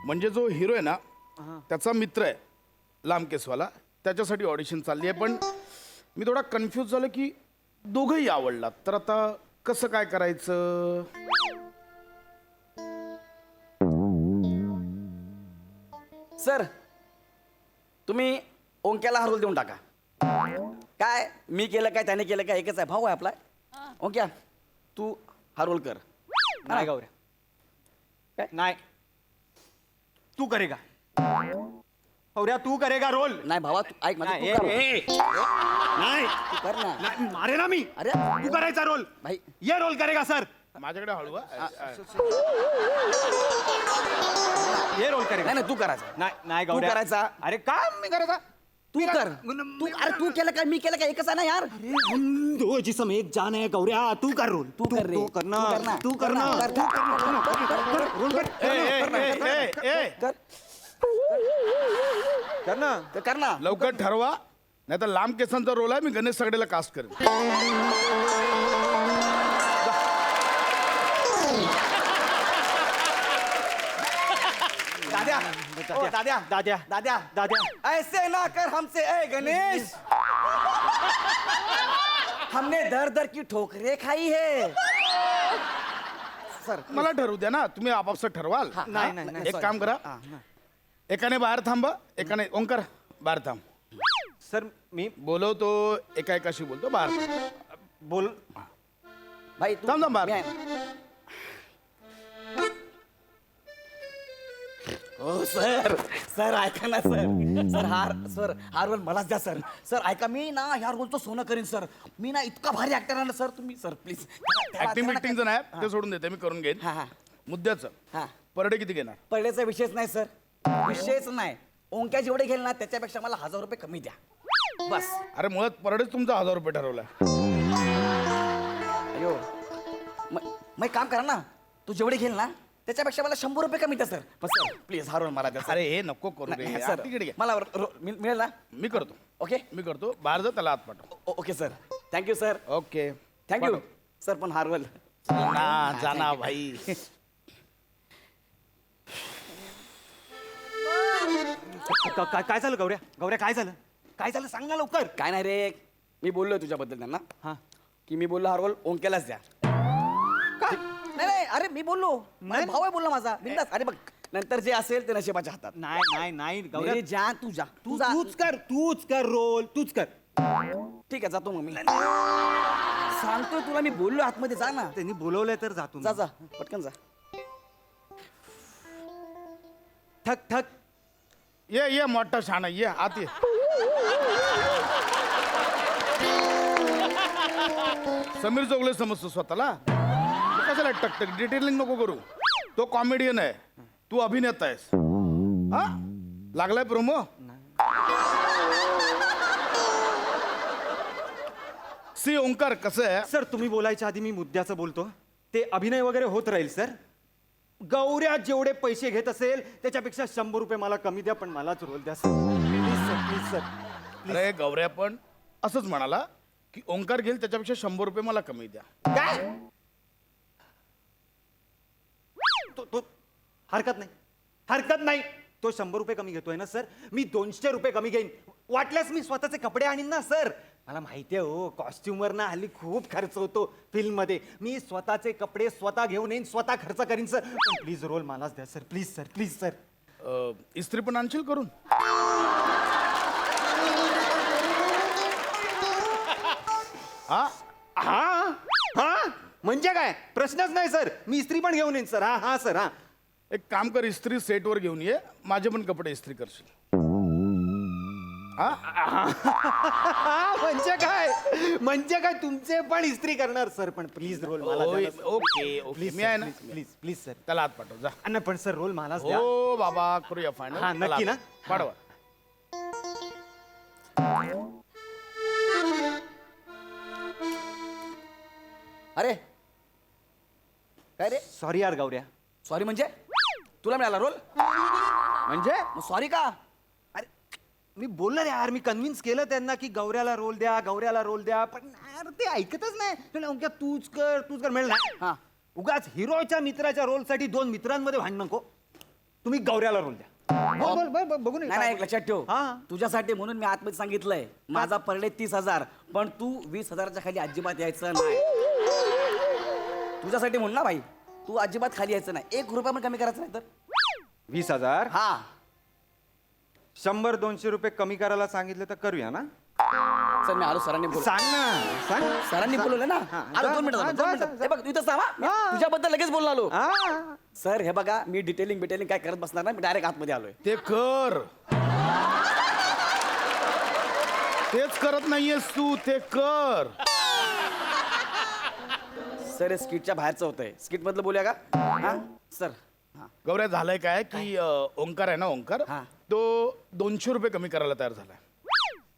म्हणजे जो हिरो आहे ना त्याचा मित्र आहे लांब केसवाला त्याच्यासाठी ऑडिशन चालली आहे. पण मी थोडा कन्फ्यूज झालो की दोघंही आवडलात तर आता कसं काय करायचं. सर तुम्ही ओंक्याला हा रोल देऊन टाका. काय मी केलं काय त्याने केलं काय एकच आहे भाऊ आहे आपला ओके तू हा रोल कर नाही गौऱ्या नाही तू करेगा गौऱ्या तू करेगा रोल नाही भावा तू ऐक माझं, नाही, तू कर. नाही तू कर ना नाही, मारे ना मी अरे तू करायचा रोल भाई ये रोल करेगा सर माझ्याकडे हळू ये रोल करेगा नाही नाही तू करायचा नाही नाही तू गौऱ्या करायचा. अरे का मी करायचा तू कर तू अरे तू केलं काय मी केलं काय एकच आहे ना यार अरे हम दो जिसम एक जान है गौऱ्या तू कर रोल तू कर रे तू करना तू करना रोल कर करना कर ना लवकर ठरवा नाही तर लांब केसांचा रोल आहे मी गणेश सगळेला कास्ट करेन दाद्या ओ, दाद्या दाद्या दाद्या दाद्या ऐसे ना कर हमसे ए गणेश हमने दर दर की ठोकरे खाई है सर मला ठरवू द्या ना तुम्ही आपापसात ठरवाल नाही, नाही, नाही, एक काम करा एकाने बाहेर थांबा एकाने ओंकार बाहेर थांब सर मी बोलवतो एका एकाशी बोलतो बाहेर थांब. बोल भाई तू थांब, थांब, बाहेर. मी आहे. हो सर सर ऐका ना सर हार रोल मलाच द्या सर सर ऐका मी ना ह्या रोलचं सोनं करीन सर मी ना इतका भारी ऍक्टर आहे ना सर तुम्ही सर प्लीज ऍक्टिंग बिक्टिंगचं नाही ते सोडून देते मी करून घेईन हा हा मुद्द्याचं हा पर डे किती घेणार पहिल्याचा विषयच नाही सर विषयच नाही ओंक्या जेवढे घेईल ना त्याच्यापेक्षा मला 1000 रुपये कमी द्या बस अरे मुळात पर डेच तुमचा 1000 रुपये ठरवला अयो मग काम करा ना तू जेवढे घेईल ना त्याच्यापेक्षा मला 100 रुपये कमी द्या सर बस सर प्लीज हारून मला द्या अरे हे नको करू रे नाही, हा, सर तिकडे घे. मला मिळेल ना मी करतो ओके मी करतो बाहेर जा त्याला आत पाठव okay sir thank you sir okay thank you sir पण हारवल जाना भाई काय झालं गौऱ्या गौऱ्या काय झालं सांग ना लवकर काय नाही रे मी बोललोय तुझ्याबद्दल त्यांना हा की मी बोललो हा रोल ओंकेलाच द्या नाही नाही अरे मी बोललो माझा भाऊ आहे बोलला माझा बिंदास अरे बघ नंतर जे असेल ते नशिबाच्या हातात नाही नाही नाही गौऱ्या मेरी जान तू जा तू जा तूच कर रोल तूच कर ठीक आहे जातो मग मी सांगतोय तुला मी बोललो आतमध्ये जा ना त्यांनी बोलवलंय तर जातो जा जा पटकन जा ठक ठक ये मोठा शाणा ये आत ये समीर चौगले समजतो स्वतःला तू कशाला टकटक डिटेलिंग नको करू तो कॉमेडियन आहे तू अभिनेता आहेस हा लागलाय प्रोमो सी ओंकार कसं आहे सर तुम्ही बोलायच्या आधी मी मुद्द्याचं बोलतो ते अभिनय वगैरे होत राहील सर गौऱ्या जेवढे पैसे घेत असेल त्याच्यापेक्षा 100 रुपये मला कमी द्या पण मलाच रोल द्या सर प्लीज सर अरे गौऱ्या पण असंच म्हणाला की ओंकार घेईल त्याच्यापेक्षा 100 रुपये मला कमी द्या काय तो हरकत नाही तो 100 रुपये कमी घेतोय ना सर मी 200 रुपये कमी घेईन वाटल्यास मी स्वतःचे कपडे आणीन ना सर मला माहिती आहे हो कॉस्ट्युमर ना हल्ली खूप खर्च होतो फिल्म मध्ये मी स्वतःचे कपडे स्वतः घेऊन येईन स्वतः खर्च करीन सर प्लीज रोल मलाच द्या सर प्लीज सर इस्त्री पण आणशील करून हा हा हा म्हणजे काय प्रश्नच नाही सर मी इस्त्री पण घेऊन येईन सर हा सर हा एक काम कर इस्त्री सेटवर घेऊन ये माझे पण कपडे इस्त्री करशील हा म्हणजे काय तुमचे पण इस्त्री करणार सर पण प्लीज रोल मला द्या ना, ओके ओके मी आहे ना प्लीज सर त्याला आत पाठव जा नाही पण सर रोल मलाच द्या हो बाबा करूया फायनल हा, नक्की ना? पाठवा अरे काय रे सॉरी यार गौऱ्या सॉरी म्हणजे तुला मिळाला रोल म्हणजे मग सॉरी का अरे मी बोललो रे यार मी कन्व्हिन्स केलं त्यांना की गौऱ्याला रोल द्या पण यार ते ऐकतच नाही म्हणलं, ओंक्या तूच कर मिळेल नाही हा उगाच हिरोच्या मित्राच्या रोलसाठी 2 मित्रांमध्ये भांडण नको तुम्ही गौऱ्याला रोल द्या बघू नाही नाही एक लक्षात ठेव हा. तुझ्यासाठी म्हणून मी आतमध्ये सांगितलंय माझा पर डे 30,000 पण तू 20,000च्या खाली अजिबात यायचं नाही तुझ्यासाठी म्हणून ना भाई तू अजिबात खाली यायचं नाही 1 रुपया पण कमी करायचं नाही तर 20,000 हा 100-200 रुपये कमी करायला सांगितलं तर करूया ना सर मी आलो सरांनी बोल सांग ना सांग सरांनी बोलवलं ना आलो 2 मिनिटं झालं, 2 मिनिटं. हे बघ तू इथं थांबा तुझ्याबद्दल लगेच बोललो आलो सर. हे बघा मी डिटेलिंग काय करत बसणार नाही, मी डायरेक्ट आतमध्ये आलोय. ते कर. तेच करत नाहीयेस तू, ते कर. सर हे स्किटच्या बाहेरचं होतंय, स्किट मधलं बोलूया का? हा सर. हा गौऱ्या झालंय काय की ओंकार आहे ना, ओंकार हा. तो 200 रुपये कमी करायला तयार झालाय,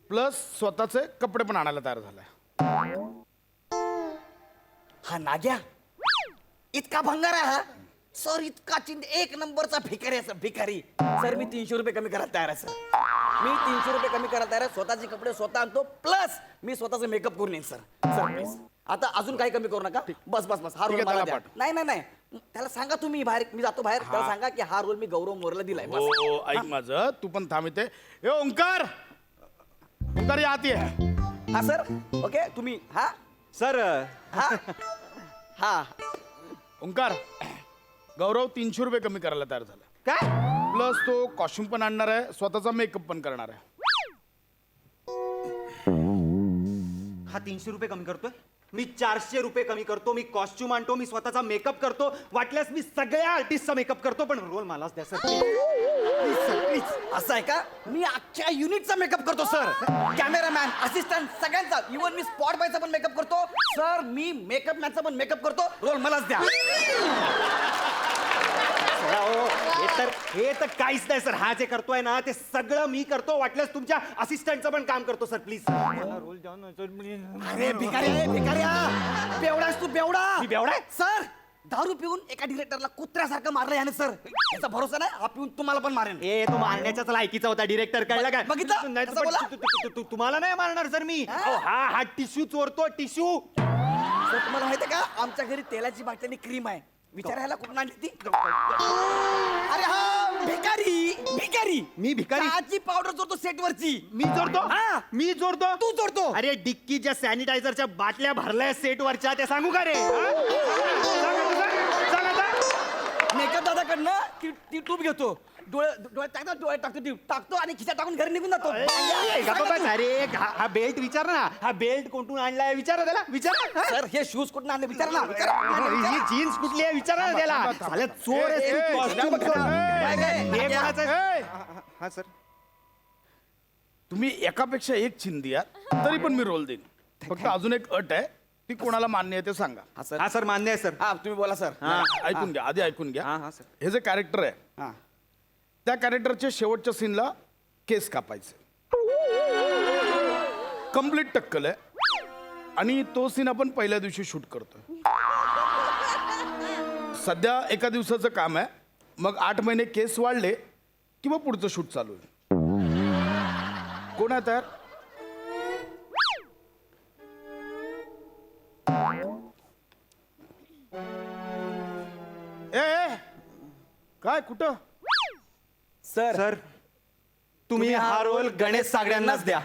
प्लस स्वतःचे कपडे पण आणायला तयार झालाय. हा नाग्या इतका भंगार आहे हा सर, इतका एक नंबरचा भिकारी आहे सर, भिकारी. सर मी 300 रुपये कमी करायला तयार आहे सर, मी 300 रुपये कमी करायला तयार आहे. स्वतःचे कपडे स्वतः आणतो, प्लस मी स्वतःचा मेकअप करून येईन सर. सर प्लीज आता अजून काही कमी करू नका. बस बस बस हा ठीक रोल आहे, मला त्याला द्या. पाठव. नाही नाही नाही त्याला सांगा तुम्ही बाहेर, मी जातो बाहेर, त्याला सांगा की हा रोल मी गौरव मोरला दिलाय. बस. हो ऐक माझं, तू पण थांब इथे. ए ओंकार, ओंकार या आत ये. हा सर ओके तुम्ही हा सर हा हा ओंकार, गौरव 300 रुपये कमी करायला तयार झाला, काय प्लस तो कॉस्ट्युम पण आणणार आहे, स्वतःचा मेकअप पण करणार आहे. हा 300 रुपये कमी करतोय, मी 400 रुपये कमी करतो, मी कॉस्ट्युम आणतो, मी स्वतःचा मेकअप करतो, वाटल्यास मी सगळ्या आर्टिस्टचा मेकअप करतो, पण रोल मलाच द्या सर. प्लीज असं आहे का? मी अख्ख्या युनिटचा मेकअप करतो सर, कॅमेरामॅन असिस्टंट सगळ्यांचा, इव्हन मी स्पॉट बॉयचा पण मेकअप करतो सर, मी मेकअप मॅनचा पण मेकअप करतो, रोल मलाच द्या. हे तर काहीच नाही सर, हा जे करतोय ना ते सगळं मी करतो, वाटल्यास तुमच्या असिस्टंटचं पण काम करतो सर. प्लीज रोल द्या ना सर, प्लीज. अरे भिकारी बेवडास तू, बेवडा. मी बेवडा आहे? सर दारू पिऊन एका डिरेक्टरला कुत्र्यासारखं मारलं याने सर, याचा भरोसा नाही, हा पिऊन तुम्हाला पण मारेन. ए तो मारण्याच्याच लायकीचा होता डिरेक्टर, कळलं काय? बघितलं? नाही तर कसं पण बोला? तुम्हाला नाही मारणार सर मी. अहो, हा टिश्यू चोरतो, टिश्यू. सर तुम्हाला माहिती का आमच्या घरी तेलाची बाटली आणि क्रीम आहे, विचारायला कुठून आणली ती? अरे हा भिकारी मी भिकारी? चहाची पावडर चोरतो सेट वरची. मी चोरतो? हा. मी चोरतो? तू चोरतो. अरे डिक्कीच्या सॅनिटायझरच्या बाटल्या भरल्या सेट वरच्या, ते सांगू का रे? सांग आता. मेकअप दादाकडनं ती ट्यूब घेतो, डोळ्यात टाकतो ट्यूब टाकतो आणि खिशात टाकून घरी निघून जातो. अरे हा बेल्ट विचार ना, हा बेल्ट कोणतून आणलाय विचारा त्याला, विचारा. सर हे शूज कुठून आणले विचारा ना, विचारा. ही जीन्स कुठली आहे विचारा ना त्याला. साला चोर आहे तू, costume चोर. हे कोणाचं आहे? हा सर. तुम्ही एकापेक्षा एक चिंधी आहात, तरी पण मी रोल देईन. फक्त अजून एक अट आहे, ती कोणाला मान्य आहे ते सांगा. हा सर मान्य आहे सर. हा तुम्ही बोला सर. ऐकून घ्या, आधी ऐकून घ्या. हा सर. हे जे कॅरेक्टर आहे, हा त्या कॅरेक्टरच्या शेवटच्या सीनला केस कापायचे, कम्प्लीट टक्कल आहे, आणि तो सीन आपण पहिल्या दिवशी शूट करतोय. सध्या एका दिवसाचं काम आहे, मग 8 महिने केस वाढले की मग पुढचं शूट चालू आहे. कोण आहे तयार? ए काय कुठं? सर तुम्ही हा रोल गणेश सागड्यांनाच द्या.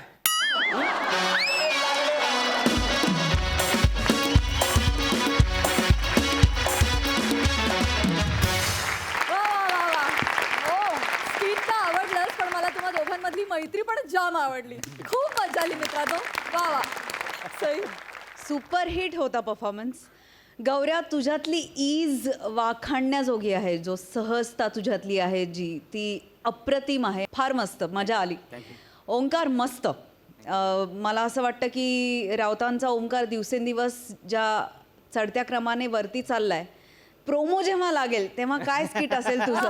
वा वा वा वा. हो स्किट तर आवडलंच, पण मला तुम्हा दोघांमधली मैत्री पण जाम आवडली. खूप मजा आली मित्रांनो. वा वा सई. सुपरहिट होता परफॉर्मन्स. गौऱ्या, तुझ्यातली ईज वाखाणण्याजोगी आहे, जो सहजता तुझ्यातली आहे जी, ती अप्रतिम आहे. फार मस्त, मजा आली. ओंकार मस्त. मला असं वाटतं की राऊतांचा ओंकार दिवसेंदिवस ज्या चढत्या क्रमाने वरती चाललाय, प्रोमो जेव्हा लागेल तेव्हा काय स्किट असेल तुझं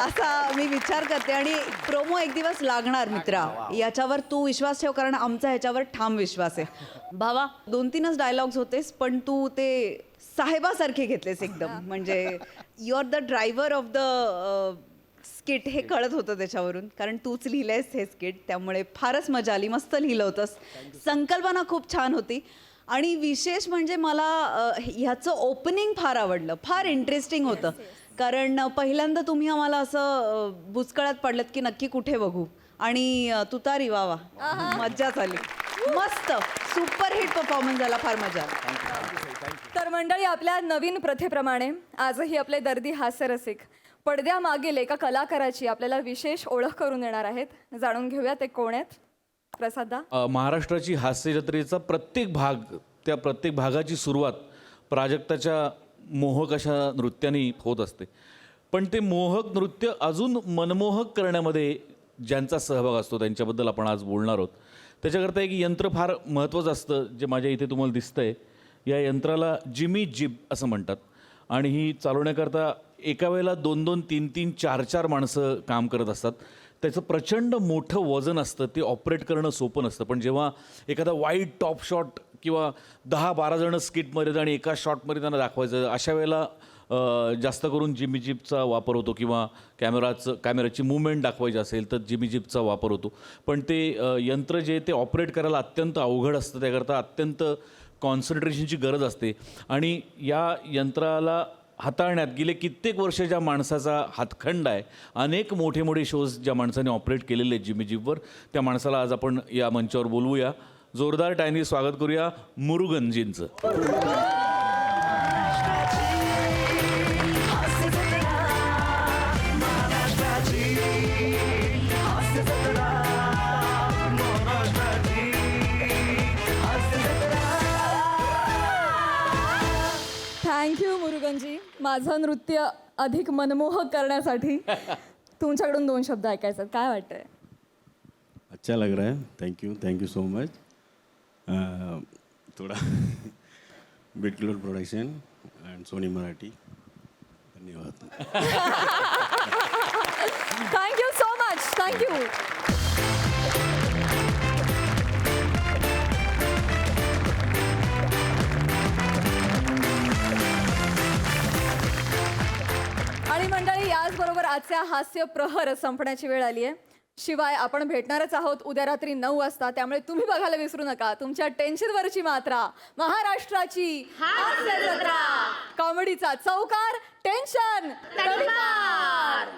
असा मी विचार करते. आणि प्रोमो एक दिवस लागणार मित्रा, याच्यावर तू विश्वास ठेव, कारण आमचा ह्याच्यावर ठाम विश्वास आहे. भावा 2-3च डायलॉग्स होतेस, पण तू ते साहेबासारखे घेतलेस एकदम. म्हणजे you are the driver of the skit हे कळत होतं त्याच्यावरून, कारण तूच लिहिलंयस हे स्किट, त्यामुळे फारच मजा आली. मस्त लिहिलं होतंस. संकल्पना खूप छान होती. आणि विशेष म्हणजे मला ह्याचं ओपनिंग फार आवडलं. फार इंटरेस्टिंग होतं, कारण पहिल्यांदा तुम्ही आम्हाला असं बुचकळ्यात पडलं की नक्की कुठे बघू, आणि तुतारी वा वा, मज्जाच आली. मस्त सुपरहिट परफॉर्मन्स झाला. फार मजा आली. तर मंडळी, आपल्या नवीन प्रथेप्रमाणे आजही आपले दर्दी हास्यरसिक पडद्यामागील एका कलाकाराची आपल्याला विशेष ओळख करून देणार आहेत. जाणून घेऊया ते कोण आहेत. प्रसाददा. महाराष्ट्राची हास्य जत्रेचा प्रत्येक भाग, त्या प्रत्येक भागाची सुरुवात प्राजक्ताच्या मोहक अशा नृत्याने होत असते. पण ते मोहक नृत्य अजून मनमोहक करण्यामध्ये ज्यांचा सहभाग असतो त्यांच्याबद्दल आपण आज बोलणार आहोत. त्याच्याकरता एक यंत्र फार महत्त्वाचं असतं, जे माझ्या इथे तुम्हाला दिसतंय. या यंत्राला जिमी जिब असं म्हणतात आणि ही चालवण्याकरता एका वेळेला 2-2, 3-3, 4-4 माणसं काम करत असतात. त्याचं प्रचंड मोठं वजन असतं, ते ऑपरेट करणं सोपं नसतं. पण जेव्हा एखादा वाईड टॉप शॉट किंवा 10-12 जणं स्किटमध्ये आणि एका शॉटमध्ये त्यांना दाखवायचं, अशा वेळेला जास्त करून जिमी जिपचा वापर होतो किंवा कॅमेराची मूवमेंट दाखवायची असेल तर जिमी जिपचा वापर होतो. पण ते यंत्र जे ते ऑपरेट करायला अत्यंत अवघड असतं, त्याकरता अत्यंत कॉन्सन्ट्रेशनची गरज असते. आणि या यंत्राला हाताळण्यात गेले कित्येक वर्ष ज्या माणसाचा हातखंड आहे, अनेक मोठे मोठे शोज ज्या माणसाने ऑपरेट केलेले आहेत जिमी जिपवर, त्या माणसाला आज आपण या मंचावर बोलवूया. जोरदार टायनी स्वागत करूया मुरुगनजींचं. थँक्यू मुरुगनजी, माझं नृत्य अधिक मनमोहक करण्यासाठी. तुमच्याकडून 2 शब्द ऐकायचे आहेत. काय वाटतंय? अच्छा लग रहा है. Thank you so much. थोड़ा बिट क्लोर प्रोडक्शन एंड सोनी मराठी. धन्यवाद. Thank you so much. थँक्यू. आणि मंडळी, याचबरोबर आजच्या हास्य प्रहर संपण्याची वेळ आली आहे. शिवाय आपण भेटणारच आहोत उद्या रात्री 9 वाजता. त्यामुळे तुम्ही बघायला विसरू नका तुमच्या टेन्शनवरची मात्रा, महाराष्ट्राची हास्य जत्रा. कॉमेडीचा चौकार, टेन्शन तडीपार.